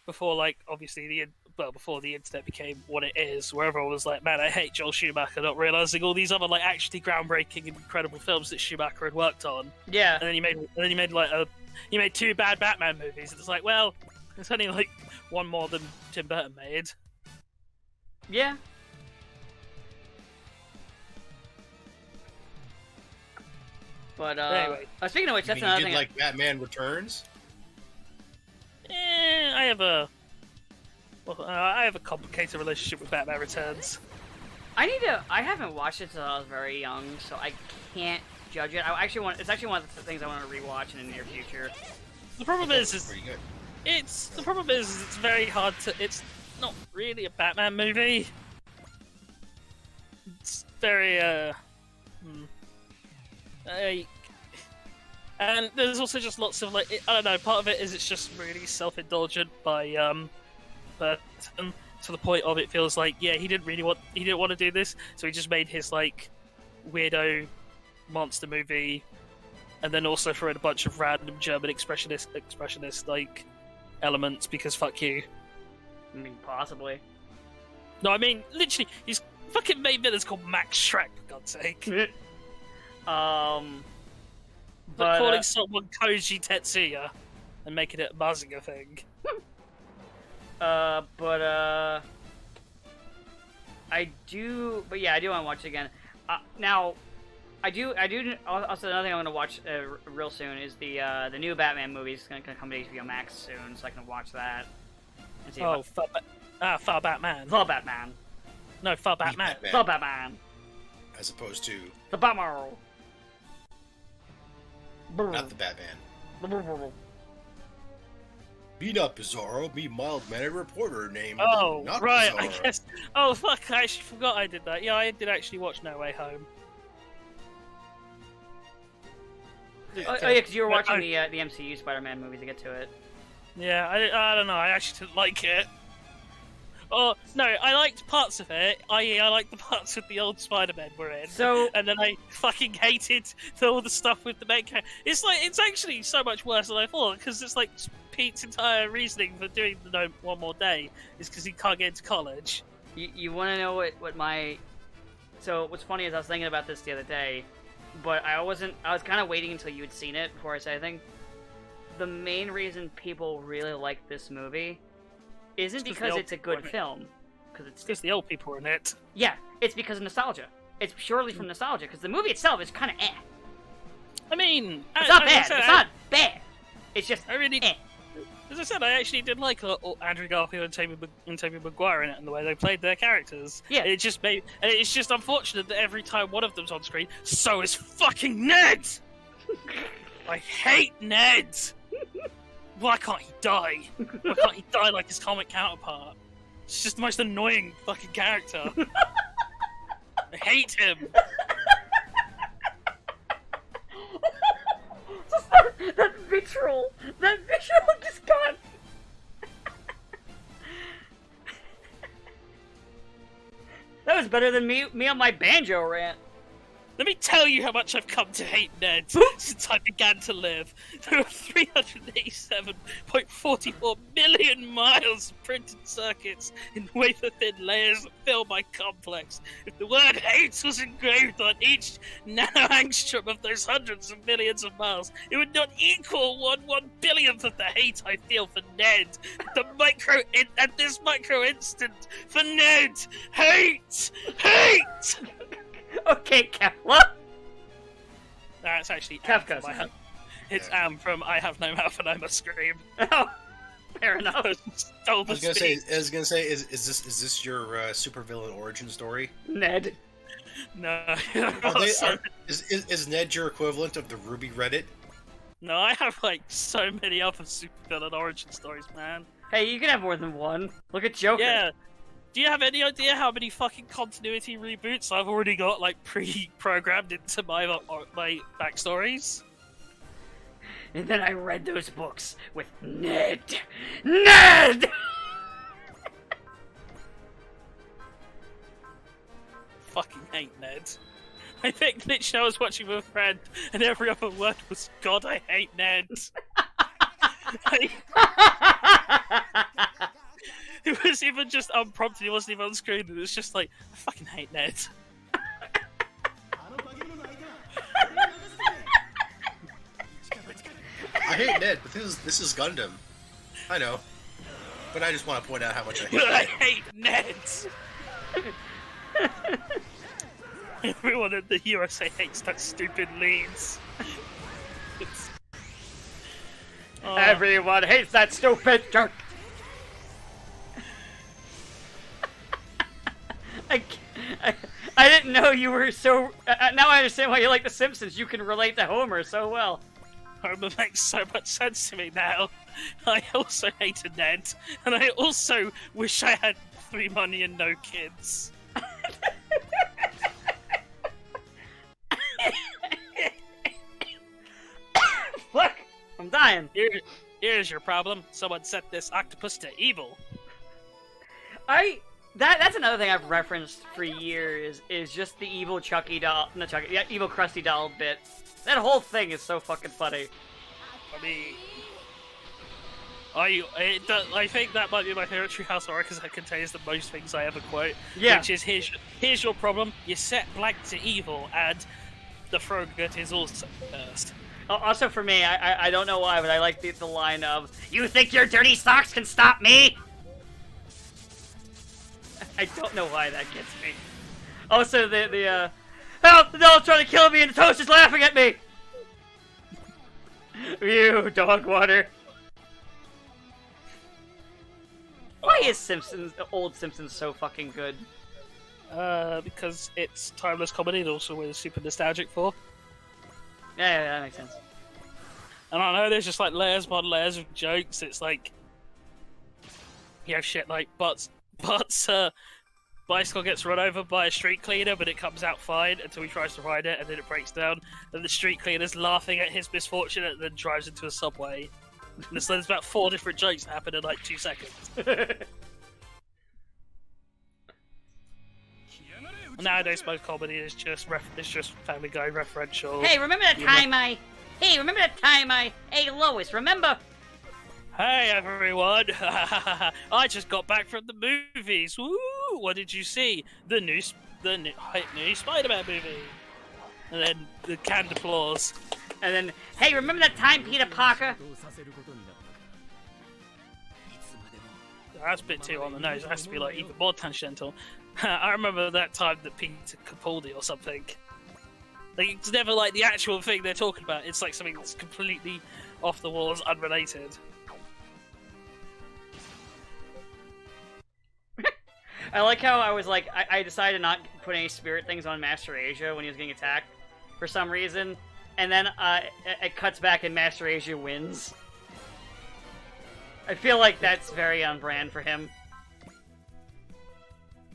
before like obviously before the internet became what it is, where everyone was like, man, I hate Joel Schumacher, not realizing all these other like actually groundbreaking and incredible films that Schumacher had worked on. Yeah. And then you made two bad Batman movies, and it's like, well, there's only like one more than Tim Burton made. Yeah. But Anyway. speaking of which, You that's mean another you thing. did like Batman Returns? I have a complicated relationship with Batman Returns. I haven't watched it since I was very young, so I can't judge it. It's actually one of the things I want to rewatch in the near future. The problem is Pretty good. it's very hard to. It's not really a Batman movie. It's very and there's also just lots of like I don't know. Part of it is it's just really self-indulgent by Burton to the point of it feels like he didn't want to do this, so he just made his like weirdo monster movie, and then also threw in a bunch of random German expressionist like elements because fuck you. I mean, possibly. No, I mean literally, he's fucking made villains called Max Shrek for God's sake. But calling someone Koji Tetsuya and making it a Mazinger thing. I do want to watch it again. Now, I do. Also, another thing I'm going to watch real soon is the new Batman movie. It's going to come to HBO Max soon, so I can watch that. And see Far Batman. The Batman. No, Far Batman. The Batman. As opposed to The Batman. not the Batman. Me not Bizarro, me mild-mannered reporter named Oh, not right, Bizarro. I guess. Oh, fuck, I actually forgot I did that. Yeah, I did actually watch No Way Home. Oh yeah, because you were watching the MCU Spider-Man movie to get to it. Yeah, I don't know, I actually didn't like it. Oh, no, I liked parts of it, i.e. I liked the parts with the old Spider-Man were in. So, And then I fucking hated all the stuff with the main character. It's actually so much worse than I thought, because it's like Pete's entire reasoning for doing the No One More Day is because he can't get into college. you want to know what my... So, what's funny is I was thinking about this the other day, but I was kind of waiting until you had seen it before I said anything. The main reason people really like this movie isn't because it's a good film. Because the old people were in it. Yeah, it's because of nostalgia. It's purely from nostalgia, because the movie itself is kind of I mean... It's not bad. It's not bad. It's just I really... eh. As I said, I actually did like Andrew Garfield and Tobey Maguire in it and the way they played their characters. Yeah. It's just unfortunate that every time one of them's on screen, so is fucking Ned! I hate Ned! Why can't he die? Why can't he die like his comic counterpart? It's just the most annoying fucking character. I hate him! That vitriol just got... That was better than me on my banjo rant. Let me tell you how much I've come to hate Ned since I began to live. There are 387.44 million miles of printed circuits in wafer-thin layers that fill my complex. If the word hate was engraved on each nanoangstrom of those hundreds of millions of miles, it would not equal 1/1 billionth of the hate I feel for Ned. At this micro instant, for Ned, hate! Okay, Kefla. That's actually Kafka's. It's Am from I Have No Mouth and I Must Scream. Oh, fair enough. I was gonna say, is this your supervillain origin story? Ned. No. Is Ned your equivalent of the Ruby Reddit? No, I have like so many other supervillain origin stories, man. Hey, you can have more than one. Look at Joker. Yeah. Do you have any idea how many fucking continuity reboots I've already got like pre-programmed into my backstories? And then I read those books with Ned. Ned! Fucking hate Ned. I think literally I was watching with a friend and every other word was, God, I hate Ned. It was even just unprompted. He wasn't even on screen. It was just like, I fucking hate Ned. I hate Ned, but this is Gundam. I know, but I just want to point out how much I hate. But I Ned. hate Ned. Everyone in the USA hates that stupid Leeds. Everyone hates that stupid jerk. I didn't know you were so. Now I understand why you like The Simpsons. You can relate to Homer so well. Homer makes so much sense to me now. I also hated Ned, and I also wish I had 3 money and no kids. Look, I'm dying. Here's your problem. Someone set this octopus to evil. That's another thing I've referenced for years is just the evil Chucky doll, not Chucky, yeah, evil Krusty doll bit. That whole thing is so fucking funny. I mean, I think that might be my favorite Treehouse horror because it contains the most things I ever quote. Yeah. Which is here's your problem. You set blank to evil, and the Frogut is also cursed. Also for me, I don't know why, but I like the line of, "You think your dirty socks can stop me?" I don't know why that gets me. Also the help! The doll's trying to kill me and the toaster's laughing at me! You dog water. Why is old Simpsons so fucking good? Because it's timeless comedy and also we're super nostalgic for. Yeah, that makes sense. And I know there's just like layers upon layers of jokes. It's like, you have shit like bicycle gets run over by a street cleaner, but it comes out fine until he tries to ride it, and then it breaks down. Then the street cleaner's laughing at his misfortune, and then drives into a subway. And there's about 4 different jokes that happen in like 2 seconds. Nowadays, most comedy is just Family Guy referential. Hey, remember that time Hey, Lois, remember? Hey everyone! I just got back from the movies. Woo! What did you see? The new Spider-Man movie. And then the canned applause. And then, hey, remember that time, Peter Parker? That's a bit too on the nose. It has to be like even more tangential. I remember that time that Peter Capaldi or something. Like, it's never like the actual thing they're talking about. It's like something that's completely off the walls, unrelated. I like how I was like, I decided not to put any spirit things on Master Asia when he was getting attacked for some reason, and then it cuts back and Master Asia wins. I feel like that's very on brand for him.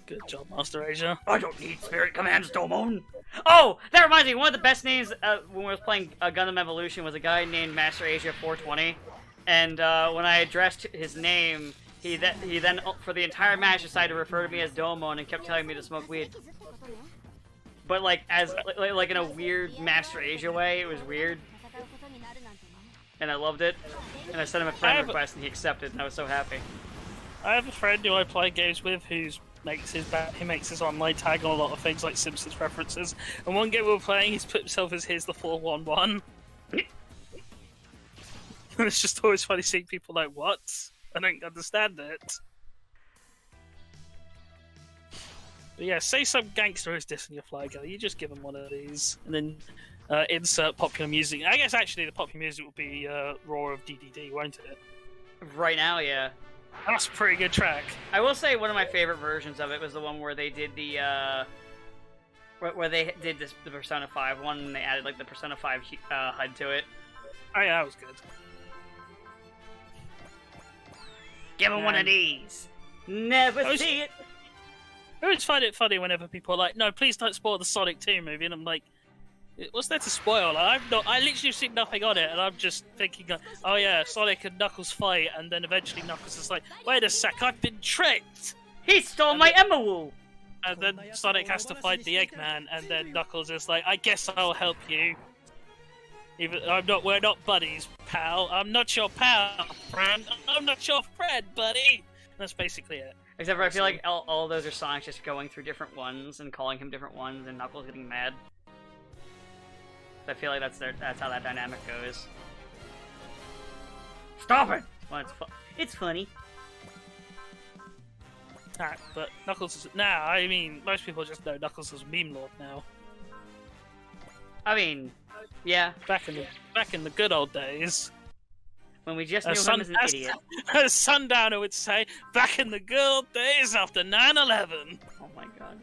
Good job, Master Asia. I don't need spirit commands, Domon! Oh! That reminds me, one of the best names when we were playing Gundam Evolution was a guy named Master Asia 420, and when I addressed his name, he then for the entire match decided to refer to me as Domon and kept telling me to smoke weed. But like like in a weird Master Asia way, it was weird. And I loved it. And I sent him a friend request and he accepted, and I was so happy. I have a friend who I play games with he makes his online tag on a lot of things like Simpsons references. And one game we were playing, he's put himself as here's the 411. And it's just always funny seeing people like, what? I don't understand it. But yeah, say some gangster is dissing your fly girl, you just give him one of these, and then insert popular music. I guess actually the popular music will be Roar of DDD, won't it? Right now, yeah. That's a pretty good track. I will say one of my favorite versions of it was the one where they did the the Persona 5 one, and they added like the Persona 5 HUD to it. Oh yeah, that was good. Give him one of these. Never see it. I always find it funny whenever people are like, "No, please don't spoil the Sonic 2 movie," and I'm like, "What's there to spoil?" I literally seen nothing on it, and I'm just thinking, "Oh yeah, Sonic and Knuckles fight," and then eventually Knuckles is like, "Wait a sec, I've been tricked." He stole my Emerald. And then Sonic has to fight the Eggman, and then Knuckles is like, "I guess I'll help you. We're not buddies, pal. I'm not your pal, friend. I'm not your friend, buddy." That's basically it. Except for I feel like all of those are Sonic just going through different ones and calling him different ones, and Knuckles getting mad. I feel like that's how that dynamic goes. Stop it! Well, it's funny. Alright, but Knuckles is... Now, I mean, most people just know Knuckles as Meme Lord now. I mean, yeah. Back in the good old days. When we just knew him as an idiot. As Sundowner would say, back in the good old days after 9/11. Oh my god.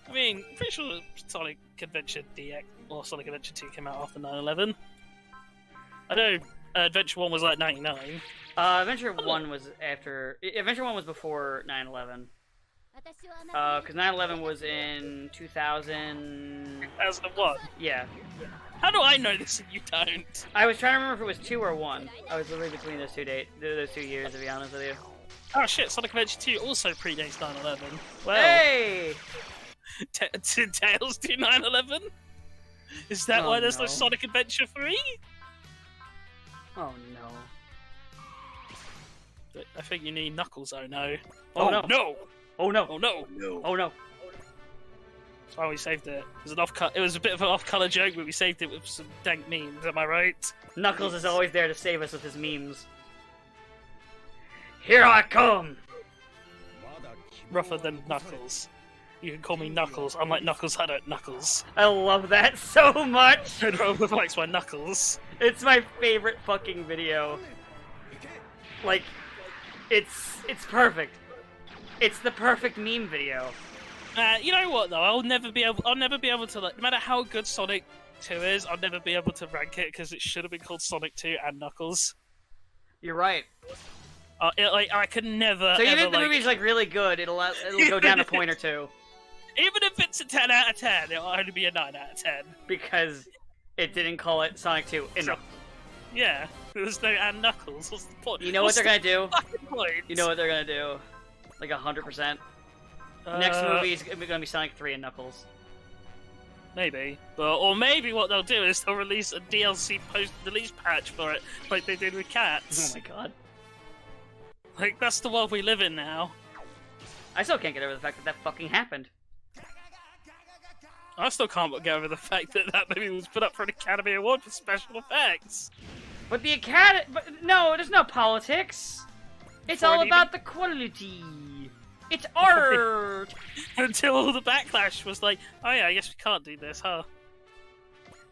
I mean, pretty sure Sonic Adventure DX or Sonic Adventure 2 came out after 9/11. I know Adventure 1 was like 99. Adventure 1 was after... Adventure 1 was before 9/11. Because 9/11 was in 2000... 2001? Yeah. How do I know this and you don't? I was trying to remember if it was 2 or 1. I was literally between those those 2 years, to be honest with you. Oh shit, Sonic Adventure 2 also predates 9/11. Well, Hey! Did Tails do 9/11? Is that why there's no Sonic Adventure 3? Oh no. I think you need Knuckles, oh no. Oh, no. no! Oh no! Oh no! No. Oh no! That's why we saved it. It was a bit of an off-color joke, but we saved it with some dank memes, am I right? Knuckles is always there to save us with his memes. Here I come! Rougher than Knuckles. You can call me Knuckles, unlike Knuckles, I don't Knuckles. I love that so much! Everyone likes my Knuckles. It's my favorite fucking video. Like, it's perfect. It's the perfect meme video. You know what though? I'll never be able to, like, no matter how good Sonic 2 is, I'll never be able to rank it because it should have been called Sonic 2 and Knuckles. You're right. I could never. So even ever, if the movie's like really good, it'll go down a point or two. Even if it's a 10 out of 10, it'll only be a 9 out of 10. Because it didn't call it Sonic 2 enough. Yeah, there was no and Knuckles. What's the point? You know what they're gonna do? Point? You know what they're gonna do? Like 100%. Next movie is gonna be Sonic 3 and Knuckles. Maybe. Or maybe what they'll do is they'll release a DLC post-release patch for it, like they did with Cats. Oh my god. Like, that's the world we live in now. I still can't get over the fact that fucking happened. I still can't get over the fact that that movie was put up for an Academy Award for special effects. But the Academy... No, there's no politics. It's all about the quality. It's art! Until all the backlash was like, oh yeah, I guess we can't do this, huh?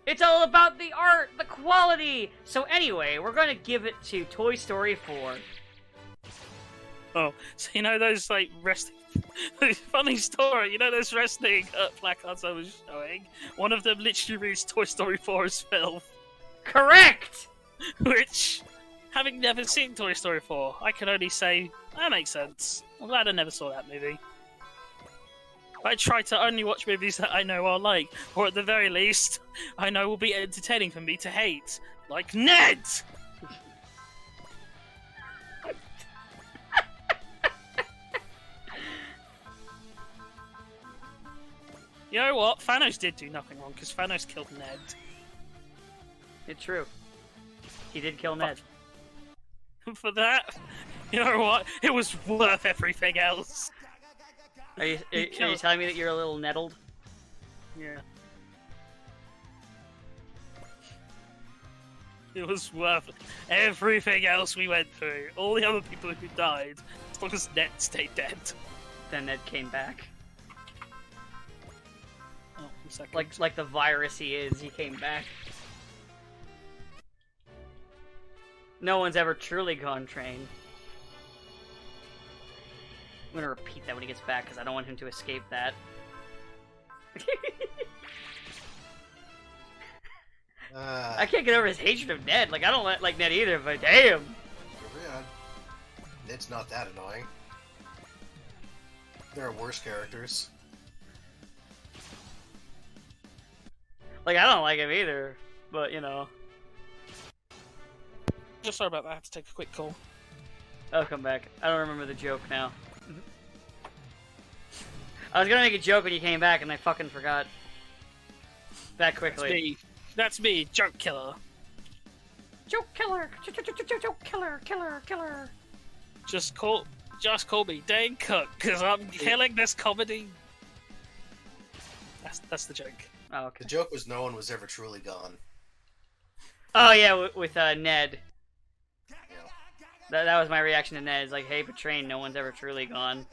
It's all about the art, the quality! So anyway, we're gonna give it to Toy Story 4. Oh, so you know those, like, wrestling... Funny story, you know those wrestling placards I was showing? One of them literally reads Toy Story 4 as filth. Correct! Which, having never seen Toy Story 4, I can only say, that makes sense. I'm glad I never saw that movie. I try to only watch movies that I know I'll like, or at the very least, I know will be entertaining for me to hate. Like Ned! You know what? Thanos did do nothing wrong, because Thanos killed Ned. It's true. He did kill Ned. For that, you know what? It was worth everything else. Are you telling me that you're a little nettled? Yeah. It was worth everything else we went through. All the other people who died, as long as Ned stayed dead. Then Ned came back. Oh, 1 second. Like the virus he is, he came back. No one's ever truly gone train. I'm gonna repeat that when he gets back, because I don't want him to escape that. I can't get over his hatred of Ned. Like, I don't like Ned either, but damn! Yeah. Ned's not that annoying. There are worse characters. Like, I don't like him either, but, you know. Just sorry about that, I have to take a quick call. I'll come back. I don't remember the joke now. I was gonna make a joke when you came back, and I fucking forgot. That quickly. That's me, joke killer. Joke killer! Joke killer! Killer! Just call me Dane Cook, because I'm killing this comedy. That's the joke. Oh, okay. The joke was no one was ever truly gone. Oh yeah, with Ned. You know, That was my reaction to Ned. It's like, hey, Betrain, no one's ever truly gone.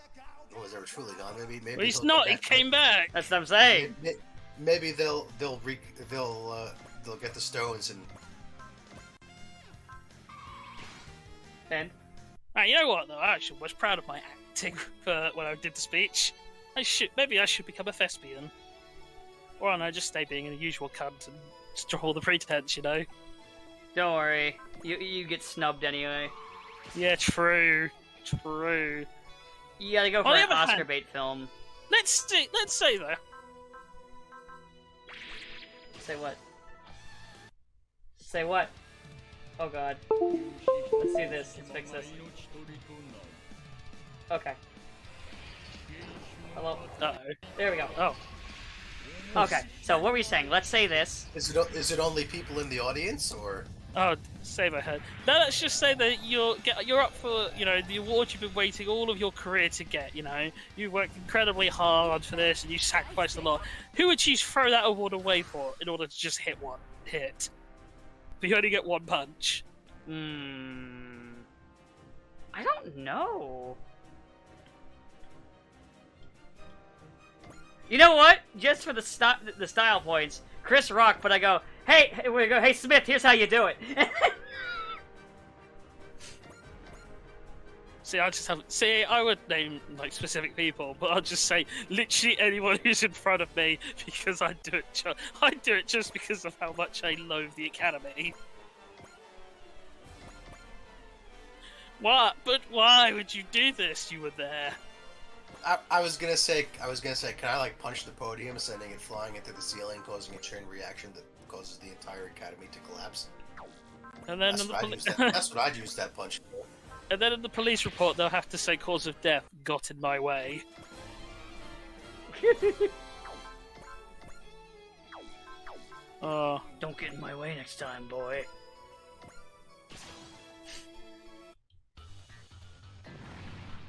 no one's ever truly gone. Maybe Well, he's he'll not. go He back. came back. That's what I'm saying. Maybe they'll get the stones and Ben? You know what though? I actually was proud of my acting for when I did the speech. Maybe I should become a thespian, or I don't know, just stay being a usual cunt and just draw all the pretense, you know. Don't worry. You get snubbed anyway. Yeah, true. You gotta go for On the an other Oscar hand- bait film. Let's say though. Say what? Say what? Oh god. Let's do this. Let's fix this. Okay. Hello? Uh-oh. There we go. Oh. Okay, so what were you saying? Let's say this. is it only people in the audience or? Oh, save my head. Now let's just say that you're up for, you know, the award you've been waiting all of your career to get, you know. You worked incredibly hard for this and you sacrificed a lot. Who would you throw that award away for in order to just hit one hit? But you only get one punch. I don't know. You know what? Just for the style points, Chris Rock, but I go, hey Smith, here's how you do it. I would name like specific people, but I'll just say literally anyone who's in front of me because I do it just because of how much I loathe the Academy. What? But why would you do this? You were there. I was gonna say, can I like punch the podium, sending it flying into the ceiling, causing a chain reaction that causes the entire academy to collapse? And then That's what I'd use that punch for. And then in the police report, they'll have to say cause of death got in my way. Oh. Don't get in my way next time, boy.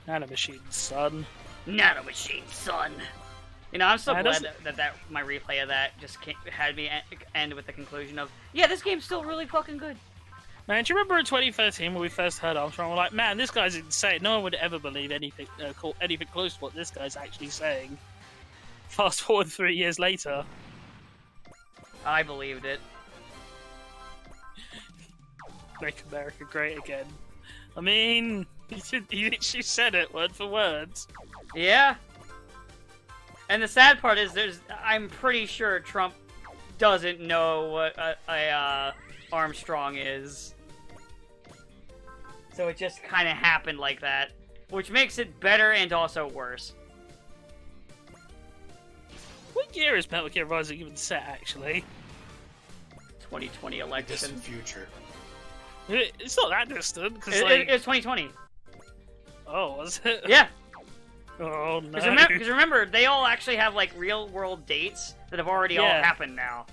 Nanomachine, son. Nanomachine, son. You know, I'm so That glad doesn't- that my replay of that just had me end with the conclusion of, yeah, this game's still really fucking good. Man, do you remember in 2013 when we first heard Armstrong? We're like, man, this guy's insane. No one would ever believe anything close to what this guy's actually saying. Fast forward 3 years later. I believed it. Make America great again. I mean, he literally said it word for word. Yeah. And the sad part is, I'm pretty sure Trump doesn't know what a Armstrong is. So it just kind of happened like that, which makes it better and also worse. What year is Metal Gear Rising even set, actually? 2020 Distant election. future. It's not that distant, because, It was 2020. Oh, was it? Yeah. Oh, no. Because remember, they all actually have, like, real-world dates that have already all Yeah. happened now.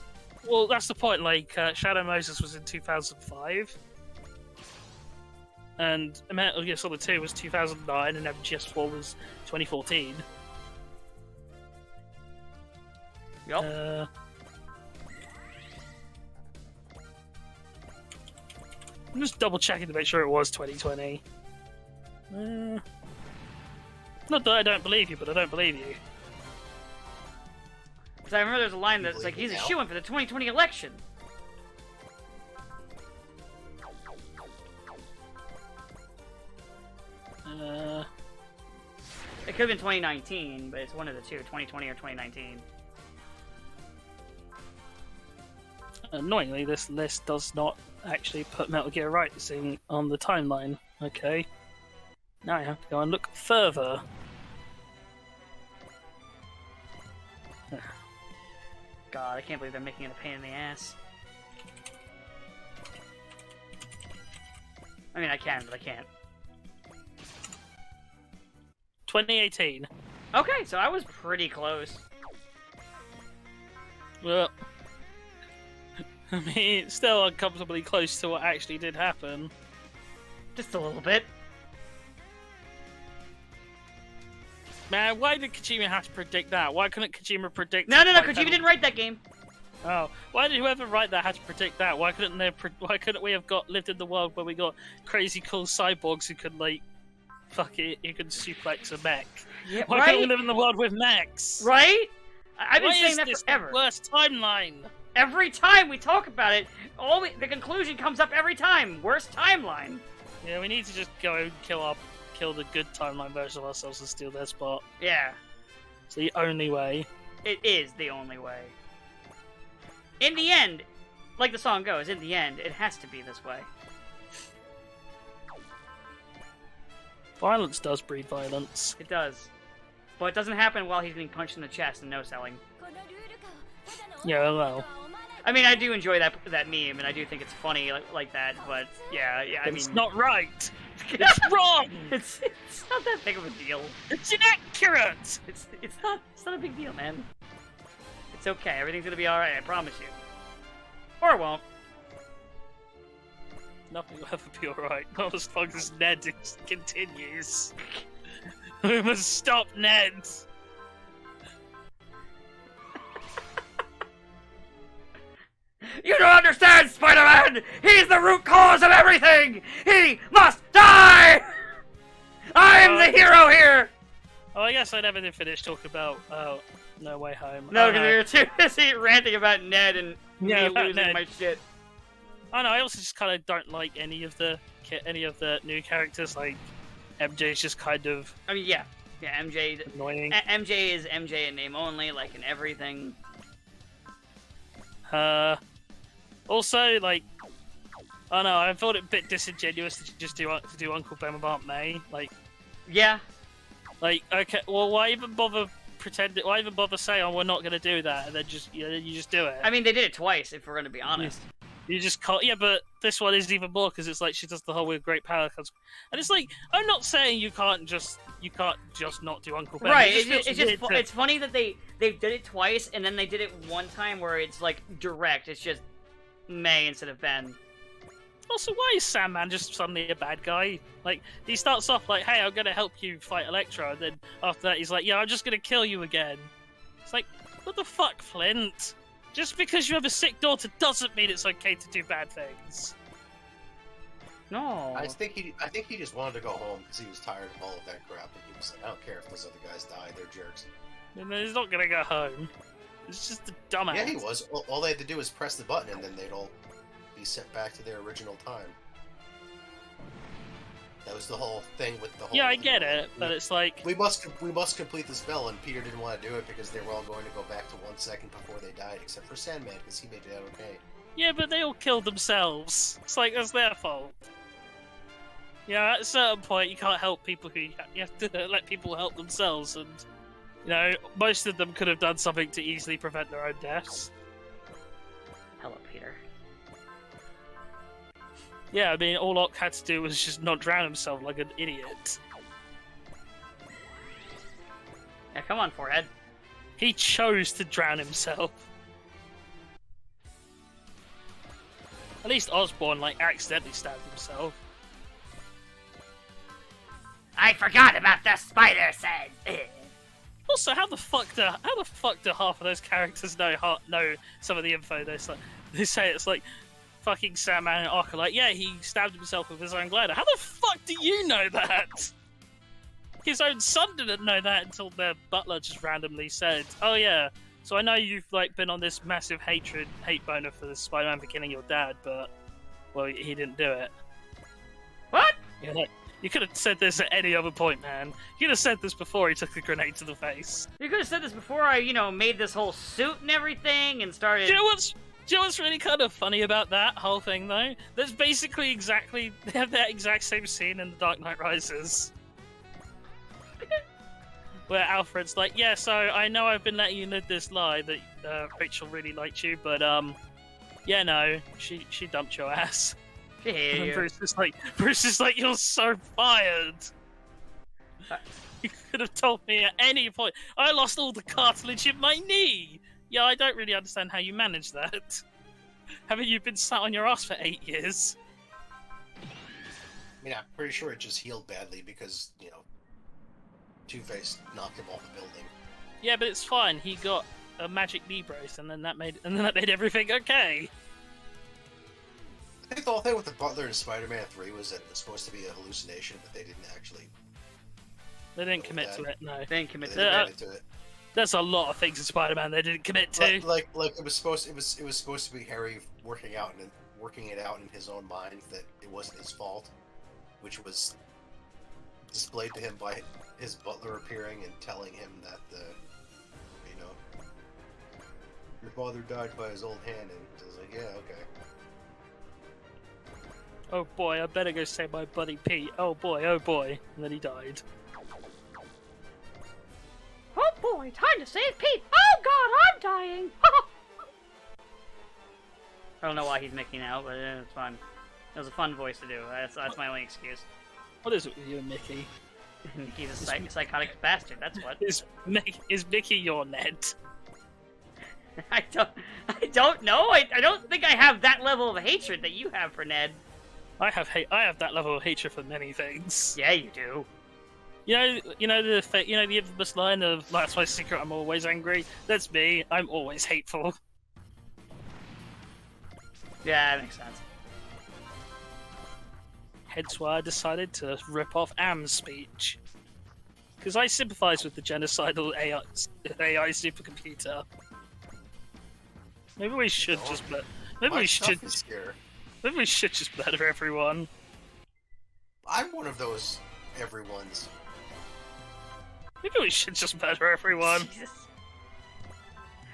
Well, that's the point. Like, Shadow Moses was in 2005. And Metal Gear Solid 2 was 2009, and MGS4 was 2014. Yep. I'm just double checking to make sure it was 2020. Not that I don't believe you, but I don't believe you. Because I remember there's a line that's like, he's a shoo-in for the 2020 election. It could have been 2019, but it's one of the two, 2020 or 2019. Annoyingly, this list does not actually put Metal Gear Rising on the timeline. Okay. Now I have to go and look further. God, I can't believe they're making it a pain in the ass. I mean, I can, but I can't. 2018. Okay, so I was pretty close. Well, I mean, it's still uncomfortably close to what actually did happen. Just a little bit. Man, why did Kojima have to predict that? Why couldn't Kojima predict? No, like, Kojima didn't write that game. Oh, why did whoever write that have to predict that? Why couldn't they? Why couldn't we have lived in the world where we got crazy cool cyborgs who could like, fuck it, who could suplex a mech? Yeah, Why right? couldn't we live in the world with mechs? Right? I've been Why saying is that this forever. the worst timeline? Every time we talk about it, the conclusion comes up every time. Worst timeline. Yeah, we need to just go and kill the good timeline version of ourselves and steal their spot. Yeah, It's the only way. it is the only way. In the end, like the song goes, in the end, it has to be this way. Violence does breed violence. It does. But it doesn't happen while he's getting punched in the chest and no selling. Yeah, well. I mean, I do enjoy that meme, and I do think it's funny like that, but yeah, I mean... It's not right! It's wrong! It's not that big of a deal. It's inaccurate! It's not a big deal, man. It's okay, everything's gonna be alright, I promise you. Or it won't. Nothing will ever be alright. Not as long as Ned continues. We must stop Ned! You don't understand, Spider-Man! He's the root cause of everything! He must die! I am the hero here! Oh, I guess I never did finish talking about No Way Home. No, because you're too busy ranting about Ned and me about losing Ned. my shit. I know. I also just kind of don't like any of the new characters. Like MJ's just kind of I mean, yeah, MJ. annoying. MJ is MJ in name only, like in everything. Also, like, I don't know. I thought it a bit disingenuous to just do Uncle Ben with Aunt May. Yeah, Okay, well, why even bother pretending? Why even bother saying, "Oh, we're not going to do that," and then you just do it? I mean, they did it twice, if we're gonna be honest. You just can't. Yeah, but this one is even more because it's like she does the whole with great power comes. And it's like I'm not saying you can't just not do Uncle Ben. Right, It it's just feels it's funny that they did it twice, and then they did it one time where it's like direct. It's just May instead of Ben. Also, why is Sandman just suddenly a bad guy? Like, he starts off like, "Hey, I'm gonna help you fight Elektra," and then after that, he's like, "Yeah, I'm just gonna kill you again." It's like, what the fuck, Flint? Just because you have a sick daughter doesn't mean it's okay to do bad things. No. I think he just wanted to go home because he was tired of all of that crap, and he was like, "I don't care if those other guys die; they're jerks." And then he's not gonna go home. It's just a dumbass. Yeah, he was. All they had to do was press the button, and then they'd all be sent back to their original time. That was the whole thing with the whole. Yeah, I get it, but it's like, we must complete the spell, and Peter didn't want to do it because they were all going to go back to 1 second before they died, except for Sandman because he made it out okay. yeah, but they all killed themselves. It's like that's their fault. Yeah, at a certain point, you can't help people who you have to let people help themselves, and you know, most of them could have done something to easily prevent their own deaths. Hello, Peter. Yeah, I mean, all Ock had to do was just not drown himself like an idiot. Yeah, come on, forehead. He chose to drown himself. At least Osborn, like, accidentally stabbed himself. I forgot about the spider sense. Also, how the fuck do half of those characters know some of the info? They say it's like fucking Sandman and Ock are like, yeah, he stabbed himself with his own glider. How the fuck do you know that? His own son didn't know that until their butler just randomly said, "Oh yeah, so I know you've like been on this massive hate boner for this Spider-Man for killing your dad, but well, he didn't do it." What? Yeah, like, you could have said this at any other point, man. You could have said this before he took the grenade to the face. You could have said this before I, made this whole suit and everything and started. Do you know what's really kind of funny about that whole thing, though? That's basically they have that exact same scene in The Dark Knight Rises. Where Alfred's like, yeah, so I know I've been letting you live this lie that Rachel really liked you, but, yeah, no, she dumped your ass. She hated And you. Bruce is like, you're so fired! You could have told me at any point. I lost all the cartilage in my knee! Yeah, I don't really understand how you managed that. Haven't you been sat on your ass for 8 years? I mean, I'm pretty sure it just healed badly because, Two-Face knocked him off the building. Yeah, but it's fine. He got a magic knee brace, and then that made everything okay. I think the whole thing with the Butler in Spider-Man 3 was that it was supposed to be a hallucination, but they didn't actually. They didn't commit to it. No, They didn't commit They to didn't it. commit to it. there's a lot of things in Spider-Man they didn't commit to. Like it was supposed to be Harry working it out in his own mind that it wasn't his fault, which was displayed to him by his butler appearing and telling him that your father died by his old hand, and I was like, yeah, okay. Oh boy, I better go save my buddy Pete. Oh boy, and then he died. Oh boy, time to save Pete! Oh god, I'm dying! I don't know why he's Mickey now, but it's fun. It was a fun voice to do. That's my only excuse. What is it with you and Mickey? He's a psychotic bastard, that's what. Is Mickey your Ned? I don't know. I don't think I have that level of hatred that you have for Ned. I have that level of hatred for many things. Yeah, you do. You know the infamous line of "That's my secret. I'm always angry." That's me. I'm always hateful. Yeah, that makes sense. Hence why I decided to rip off Am's speech, because I sympathise with the genocidal AI supercomputer. Maybe we should just maybe we should just murder everyone. I'm one of those everyone's. Maybe we should just murder everyone. Jesus.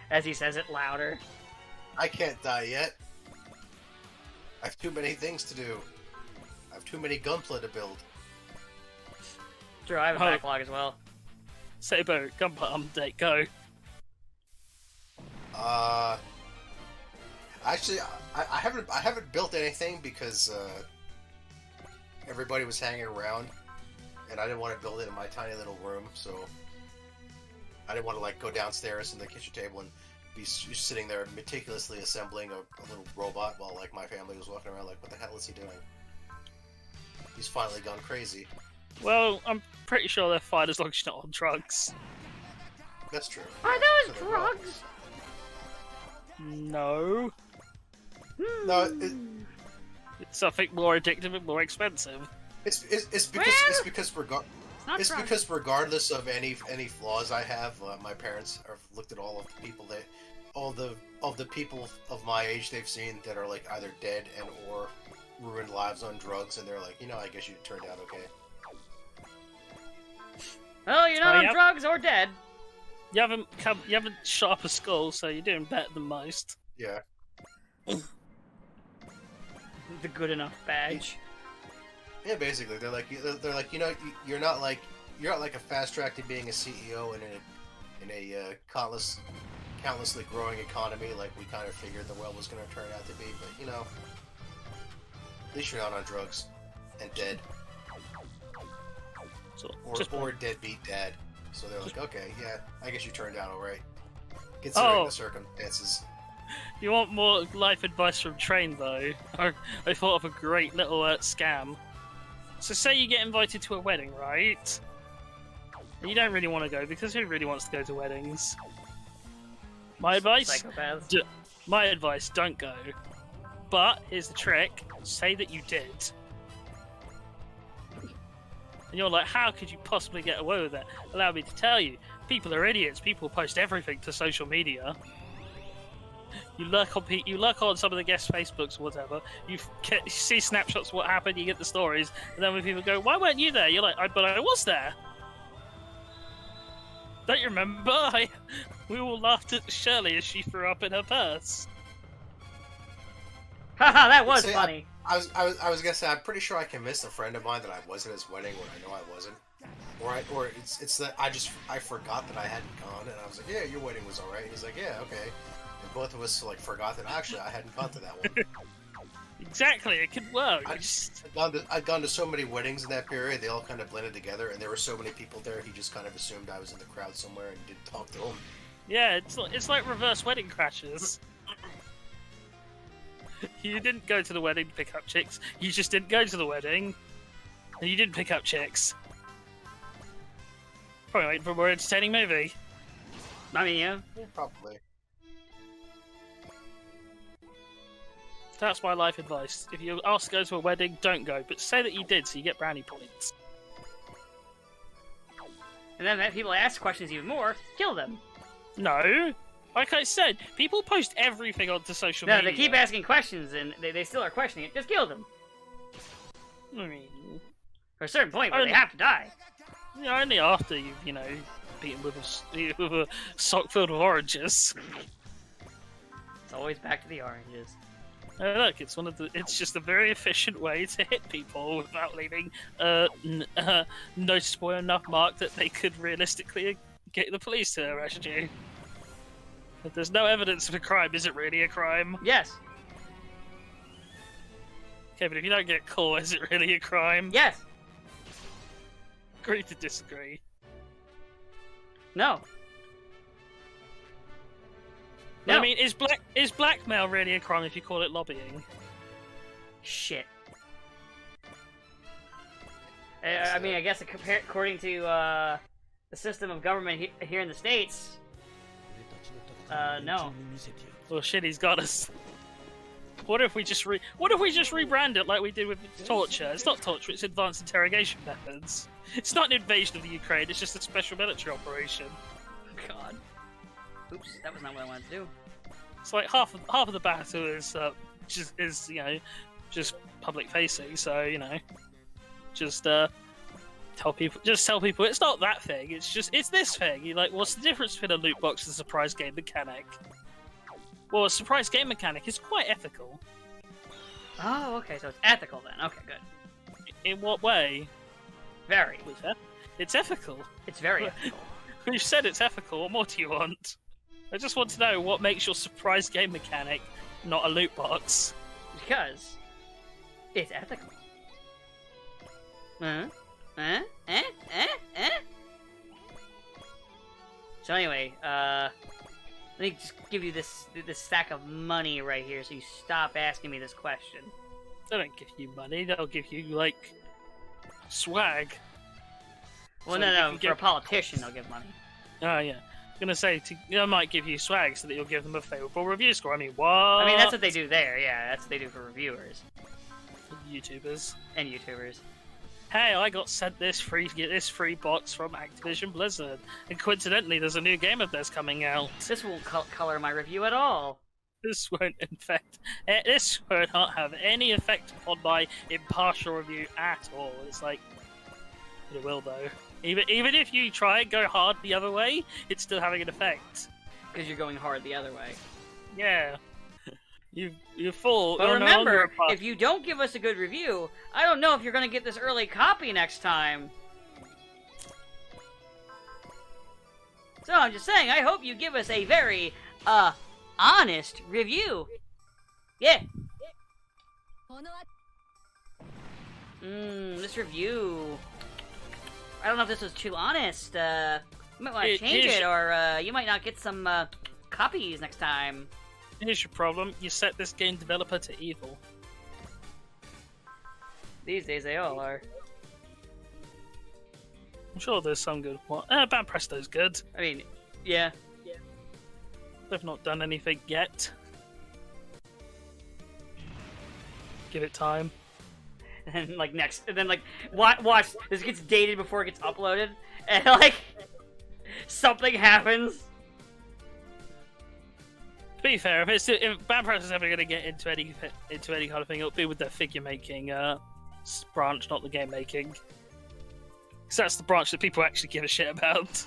As he says it louder. I can't die yet. I have too many things to do. I have too many gunpla to build. True, I have a backlog as well. Sabo, gunpla update, go. Actually, I haven't built anything because everybody was hanging around, and I didn't want to build it in my tiny little room, so I didn't want to go downstairs in the kitchen table and be sitting there meticulously assembling a little robot while my family was walking around what the hell is he doing? He's finally gone crazy. Well, I'm pretty sure they're fine as long as you're not on drugs. That's true. Are those drugs? No. No, It's something more addictive and more expensive. it's because regardless of any flaws I have, my parents have looked at all of the people of my age they've seen that are either dead and or ruined lives on drugs, and they're like, I guess you turned out okay. Well, you're not on drugs or dead. You haven't shot up a skull, so you're doing better than most. Yeah. The good enough badge. Yeah, basically, they're like, you're not a fast track to being a CEO in a countlessly growing economy like we kind of figured the world was going to turn out to be, but at least you're not on drugs and dead. So, or deadbeat dad. So they're like, okay, yeah, I guess you turned out alright. Considering the circumstances. You want more life advice from Train, though? I thought of a great little scam. So say you get invited to a wedding, right? And you don't really want to go, because who really wants to go to weddings? My advice? Psychopaths. My advice, don't go. But, here's the trick. Say that you did. And you're like, how could you possibly get away with that? Allow me to tell you, people are idiots. People post everything to social media. You lurk on some of the guest Facebooks or whatever. You see snapshots of what happened. You get the stories, and then when people go, "Why weren't you there?" You're like, "But I was there." Don't you remember? We all laughed at Shirley as she threw up in her purse. Haha, that was funny. I was gonna say, I'm pretty sure I convinced a friend of mine that I was at his wedding when I know I wasn't. Or it's that I forgot that I hadn't gone, and I was like, yeah, your wedding was alright. He's like, yeah, okay. And both of us forgot that actually I hadn't gone to that one. Exactly, it could work. I'd gone to so many weddings in that period, they all kind of blended together, and there were so many people there, he just kind of assumed I was in the crowd somewhere and didn't talk to them. Yeah, it's like reverse wedding crashes. You didn't go to the wedding to pick up chicks, you just didn't go to the wedding, and you didn't pick up chicks. Probably waiting for a more entertaining movie. I mean, yeah. Yeah, probably. That's my life advice. If you're asked to go to a wedding, don't go. But say that you did, so you get brownie points. And then if people ask questions even more, kill them. No. Like I said, people post everything onto social No, media. they keep asking questions, and they still are questioning it. Just kill them. I mean, For a certain point where they have to die. only after you've, beaten with a sock filled with oranges. It's always back to the oranges. Look, it's just a very efficient way to hit people without leaving a noticeable enough mark that they could realistically get the police to arrest you. If there's no evidence of a crime, is it really a crime? Yes. Okay, but if you don't get caught, is it really a crime? Yes. Agree to disagree. No. No. I mean, is blackmail really a crime if you call it lobbying? Shit. I mean, I guess according to the system of government here in the States, no. Well, shit, he's got us. What if we just rebrand it like we did with torture? It's not torture; it's advanced interrogation methods. It's not an invasion of the Ukraine; it's just a special military operation. God. Oops, that was not what I wanted to do. It's like half of the battle is just public facing. So just tell people it's not that thing. It's this thing. You're like, what's the difference between a loot box and a surprise game mechanic? Well, a surprise game mechanic is quite ethical. Oh, okay, so it's ethical then. Okay, good. In what way? Very. It's ethical. It's very ethical. We've said it's ethical. What more do you want? I just want to know what makes your surprise game mechanic not a loot box. Because it's ethical. So anyway, let me just give you this stack of money right here, so you stop asking me this question. They don't give you money. They'll give you like swag. Well, So no. you For get- a politician, they'll give money. Oh yeah. I'm gonna say I might give you swag so that you'll give them a favourable review score. I mean, what? I mean, that's what they do there. Yeah, that's what they do for reviewers YouTubers. and YouTubers. Hey, I got sent this free box from Activision Blizzard, and coincidentally, there's a new game of theirs coming out. This won't color my review at all. This won't This will not have any effect on my impartial review at all. It's like it will though. Even if you try and go hard the other way, it's still having an effect. Because you're going hard the other way. Yeah. You fool. But You're no longer remember, a part- if you don't give us a good review, I don't know if you're going to get this early copy next time. So I'm just saying, I hope you give us a very, honest review. Yeah. This review. I don't know if this was too honest. You might want to change it, or you might not get some copies next time. Here's your problem. You set this game developer to evil. These days they all are. I'm sure there's some good one. Band Presto's good. I mean, yeah. They've not done anything yet. Give it time. And then watch, this gets dated before it gets uploaded, and like, something happens. To be fair, if Band Presto's ever going to get into any kind of thing, it'll be with their figure making branch, not the game making. Because that's the branch that people actually give a shit about.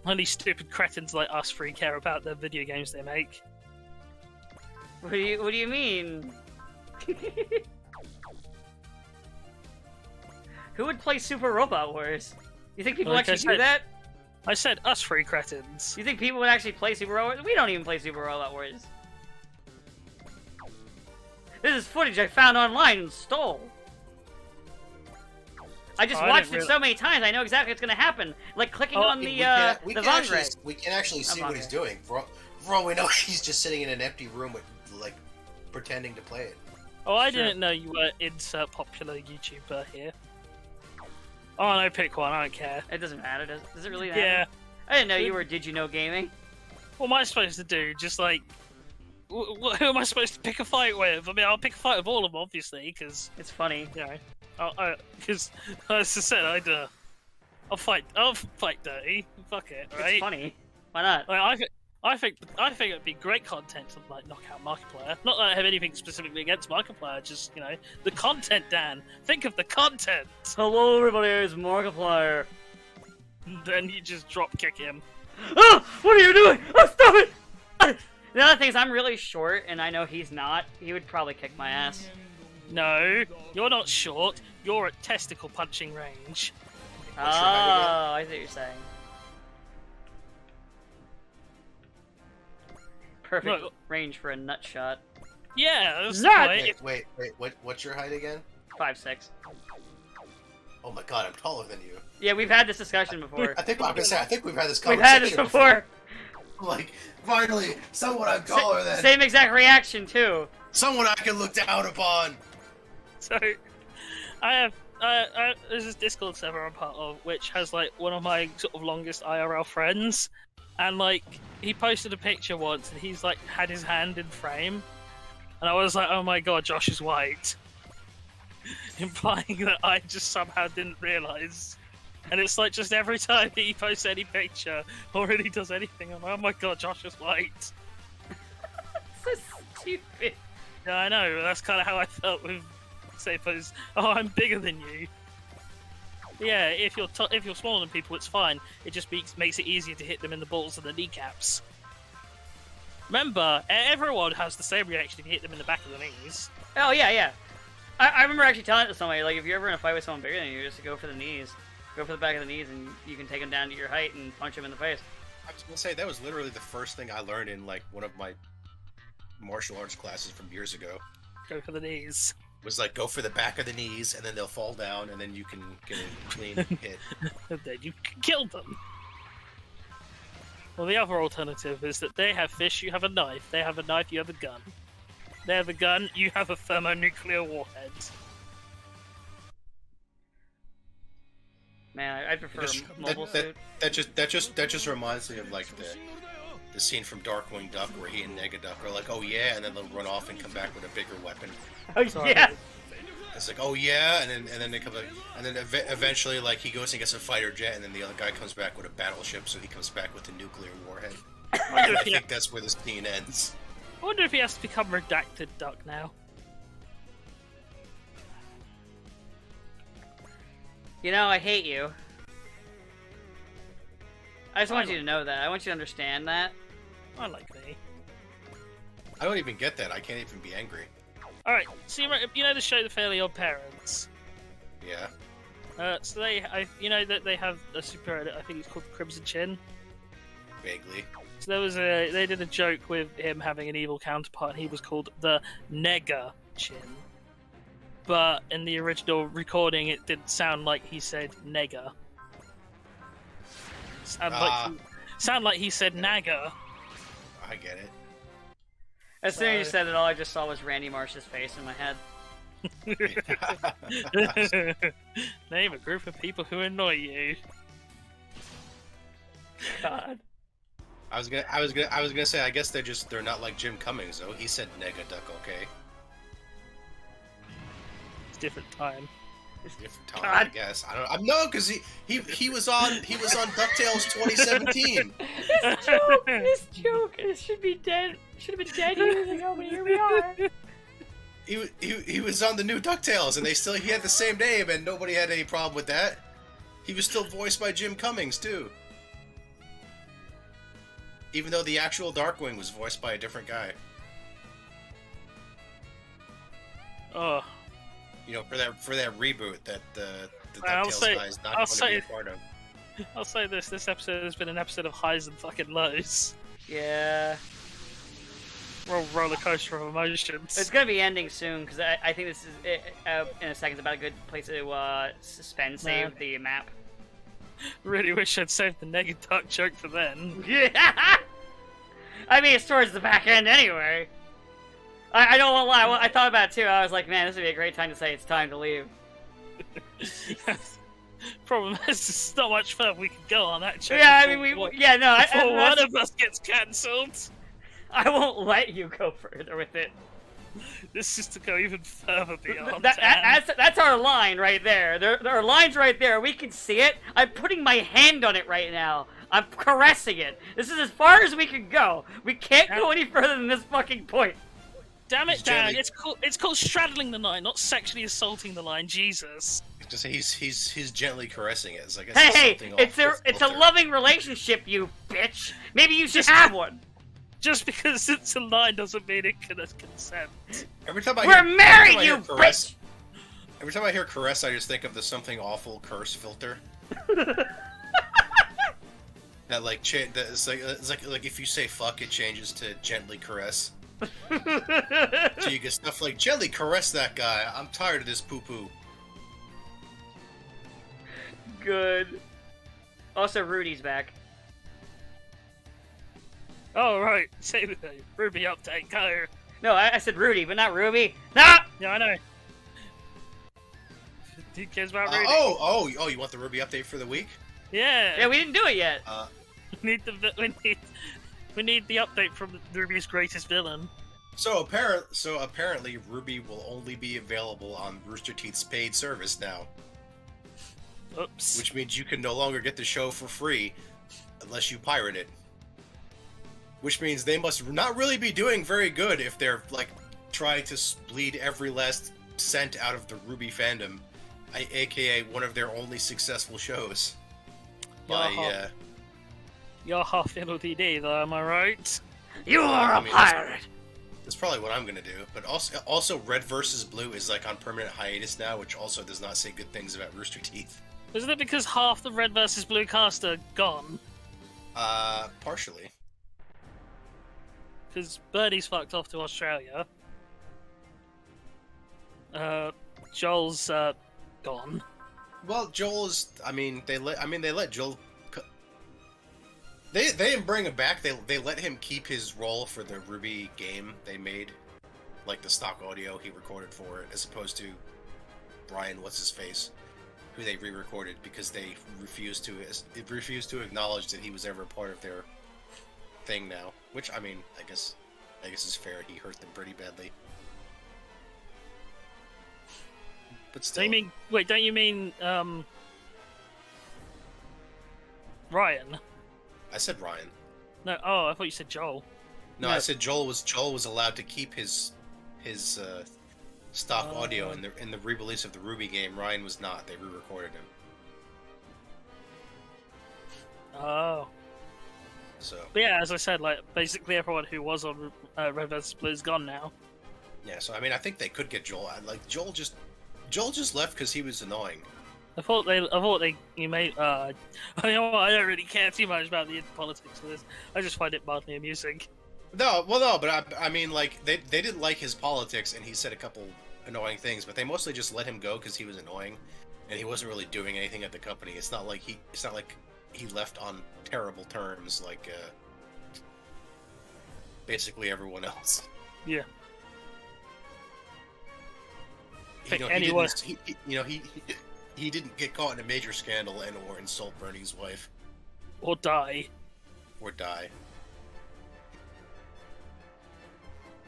Only stupid cretins like us free care about the video games they make. What do you mean? Who would play Super Robot Wars? You think people Like I actually do said- that? I said us free cretins. You think people would actually play Super Robot Wars? We don't even play Super Robot Wars. This is footage I found online and stole. I just Oh, I watched didn't it so many times, I know exactly what's gonna happen. Like clicking on the Vangre. We can actually see what he's Vangre. doing. For all we know, he's just sitting in an empty room with like pretending to play it. Oh, I Sure. didn't know you were insert popular YouTuber here. Oh no, pick one. I don't care. It doesn't matter. Does it really matter? Yeah. I didn't know you were Did You Know Gaming. What am I supposed to do? Just like, who am I supposed to pick a fight with? I mean, I'll pick a fight with all of them, obviously, because It's funny. you know, because as I said, I'll fight dirty. Fuck it, right? It's funny. Why not? Like, I think it'd be great content to like knock out Markiplier. Not that I have anything specifically against Markiplier, just the content, Dan. Think of the content. Hello, everybody. It's Markiplier. Then you just drop kick him. Oh, what are you doing? Oh, stop it! The other thing is, I'm really short, and I know he's not. He would probably kick my ass. No, you're not short. You're at testicle punching range. Oh, I see what you're saying. Perfect Look. range for a nut shot. Yeah, that's Nut! the Wait, what's your height again? 5'6". Oh my god, I'm taller than you. Yeah, we've had this discussion before. I think we've had this We've conversation had this before. Like, finally, someone I'm taller than. Same exact reaction too. Someone I can look down upon. So, there's this Discord server I'm part of, which has like one of my sort of longest IRL friends, and like he posted a picture once, and he's like had his hand in frame, and I was like, oh my god, Josh is white, implying that I just somehow didn't realize. And it's like just every time he posts any picture or really does anything, I'm like, oh my god, Josh is white. So stupid. Yeah, I know. That's kind of how I felt with Sepos. Oh, I'm bigger than you. Yeah, if you're smaller than people, it's fine. It just makes it easier to hit them in the balls and the kneecaps. Remember, everyone has the same reaction if you hit them in the back of the knees. Oh yeah, yeah. I remember actually telling it to somebody, like, if you're ever in a fight with someone bigger than you, just go for the knees. Go for the back of the knees, and you can take them down to your height and punch them in the face. I was gonna say, that was literally the first thing I learned in, like, one of my martial arts classes from years ago. Go for the knees. Was like, go for the back of the knees, and then they'll fall down, and then you can get a clean hit. And then you kill them. Well, the other alternative is that they have fish, you have a knife. They have a knife, you have a gun. They have a gun, you have a thermonuclear warhead. Man, I prefer Just- a mobile suit. That just reminds me of, like, the scene from Darkwing Duck where he and Negaduck are like, oh yeah, and then they'll run off and come back with a bigger weapon. Oh Sorry. yeah. It's like, oh yeah, and then they come back, and then eventually, like, he goes and gets a fighter jet, and then the other guy comes back with a battleship, so he comes back with a nuclear warhead. And I think that's where the scene ends. I wonder if he has to become Redacted Duck now. You know, I hate you. I just want you to know that. I want you to understand that. I like me. I don't even get that. I can't even be angry. Alright, so you know the show The Fairly Odd Parents? Yeah, So you know that they have a superhero, I think it's called Crimson Chin? vaguely. So they did a joke with him having an evil counterpart, and he was called the Nega Chin. But in the original recording, it didn't sound like he said nega. Sound like he said naga. I get it. As soon as you said it, all I just saw was Randy Marsh's face in my head. Name a group of people who annoy you. God. I was gonna say, I guess they're not like Jim Cummings though. He said Negaduck, okay. It's a different time. Different time, I guess. No, because he was on DuckTales 2017. This joke, it should be dead. Should have been dead years ago, but here we are. He was on the new DuckTales, and he had the same name, and nobody had any problem with that. He was still voiced by Jim Cummings too, even though the actual Darkwing was voiced by a different guy. Oh. You know, for that reboot that the I'll DuckTales say- guy is not I'll going to be say- a part of. I'll say this episode has been an episode of highs and fucking lows. Yeah. Roller coaster of emotions. It's gonna be ending soon, because I think this is, in a second, it's about a good place to suspend save the map. Really wish I'd saved the Negaduck joke for then. Yeah. I mean, it's towards the back end anyway. I don't want to lie. I thought about it too. I was like, man, this would be a great time to say it's time to leave. Problem is, there's not much further we can go on that joke. Yeah, I mean, before one of us gets cancelled. I won't let you go further with it. This is to go even further beyond. That's our line right there. There are lines right there. We can see it. I'm putting my hand on it right now. I'm caressing it. This is as far as we can go. We can't go any further than this fucking point. Damn it, Dan! It's called straddling the line, not sexually assaulting the line. Jesus. Just he's gently caressing it. It's like hey, it's a loving relationship, you bitch. Maybe you should have one. Just because it's a line doesn't mean it can consent. Every time we're married, you bitch. Every time I hear caress, I just think of the something awful curse filter. That it's like if you say fuck, it changes to gently caress. So you get stuff like gently caress that guy. I'm tired of this poo poo. Good. Also, Rudy's back. Oh right, say Ruby update. Go. No, I said Rudy, but not Ruby. No. Yeah, I know. Who cares about Rudy? You want the Ruby update for the week? Yeah. Yeah, we didn't do it yet. We need the update from Ruby's greatest villain. So apparently Ruby will only be available on Rooster Teeth's paid service now. Oops. Which means you can no longer get the show for free unless you pirate it. Which means they must not really be doing very good if they're like trying to bleed every last cent out of the Ruby fandom, aka one of their only successful shows. You're half fiddledy either, am I right? You are a pirate! That's probably what I'm gonna do. But also Red vs. Blue is like on permanent hiatus now, which also does not say good things about Rooster Teeth. Isn't it because half the Red vs. Blue cast are gone? Partially. Because Birdie's fucked off to Australia. Joel's gone. Well, Joel's. They let Joel. They didn't bring him back. They let him keep his role for the Ruby game they made, like the stock audio he recorded for it, as opposed to Brian what's his face, who they re-recorded because they refused to acknowledge that he was ever part of their thing now. Which I guess is fair. He hurt them pretty badly. But still. Don't you mean Ryan? I said Ryan. No, I thought you said Joel. No, I said Joel was allowed to keep his stock audio in the re-release of the Ruby game. Ryan was not. They re-recorded him. Oh. So. But yeah, as I said, like basically everyone who was on Red vs. Blue is gone now. Yeah, so I think they could get Joel. Joel just left because he was annoying. I thought you may. I don't really care too much about the politics of this. I just find it mildly amusing. No, but they didn't like his politics, and he said a couple annoying things, but they mostly just let him go because he was annoying, and he wasn't really doing anything at the company. It's not like he left on terrible terms like basically everyone else. Yeah. He didn't get caught in a major scandal and or insult Bernie's wife. Or die.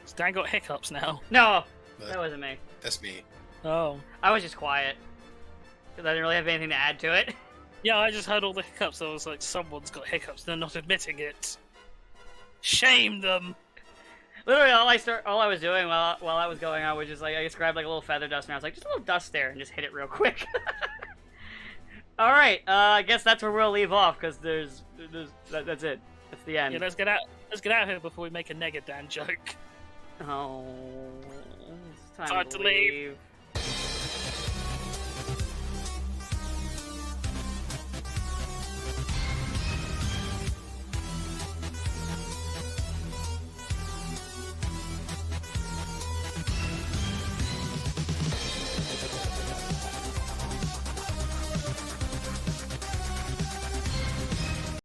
Stan got hiccups now. No, that wasn't me. That's me. Oh. I was just quiet. Because I didn't really have anything to add to it. Yeah, I just heard all the hiccups. I was like, someone's got hiccups, they're not admitting it. Shame them! Literally, all I was doing while I was going on was just I just grabbed a little feather duster and I was like, just a little dust there, and just hit it real quick. Alright, I guess that's where we'll leave off, because that's it. That's the end. Yeah, let's get out of here before we make a Negadan joke. Oh, it's time to leave.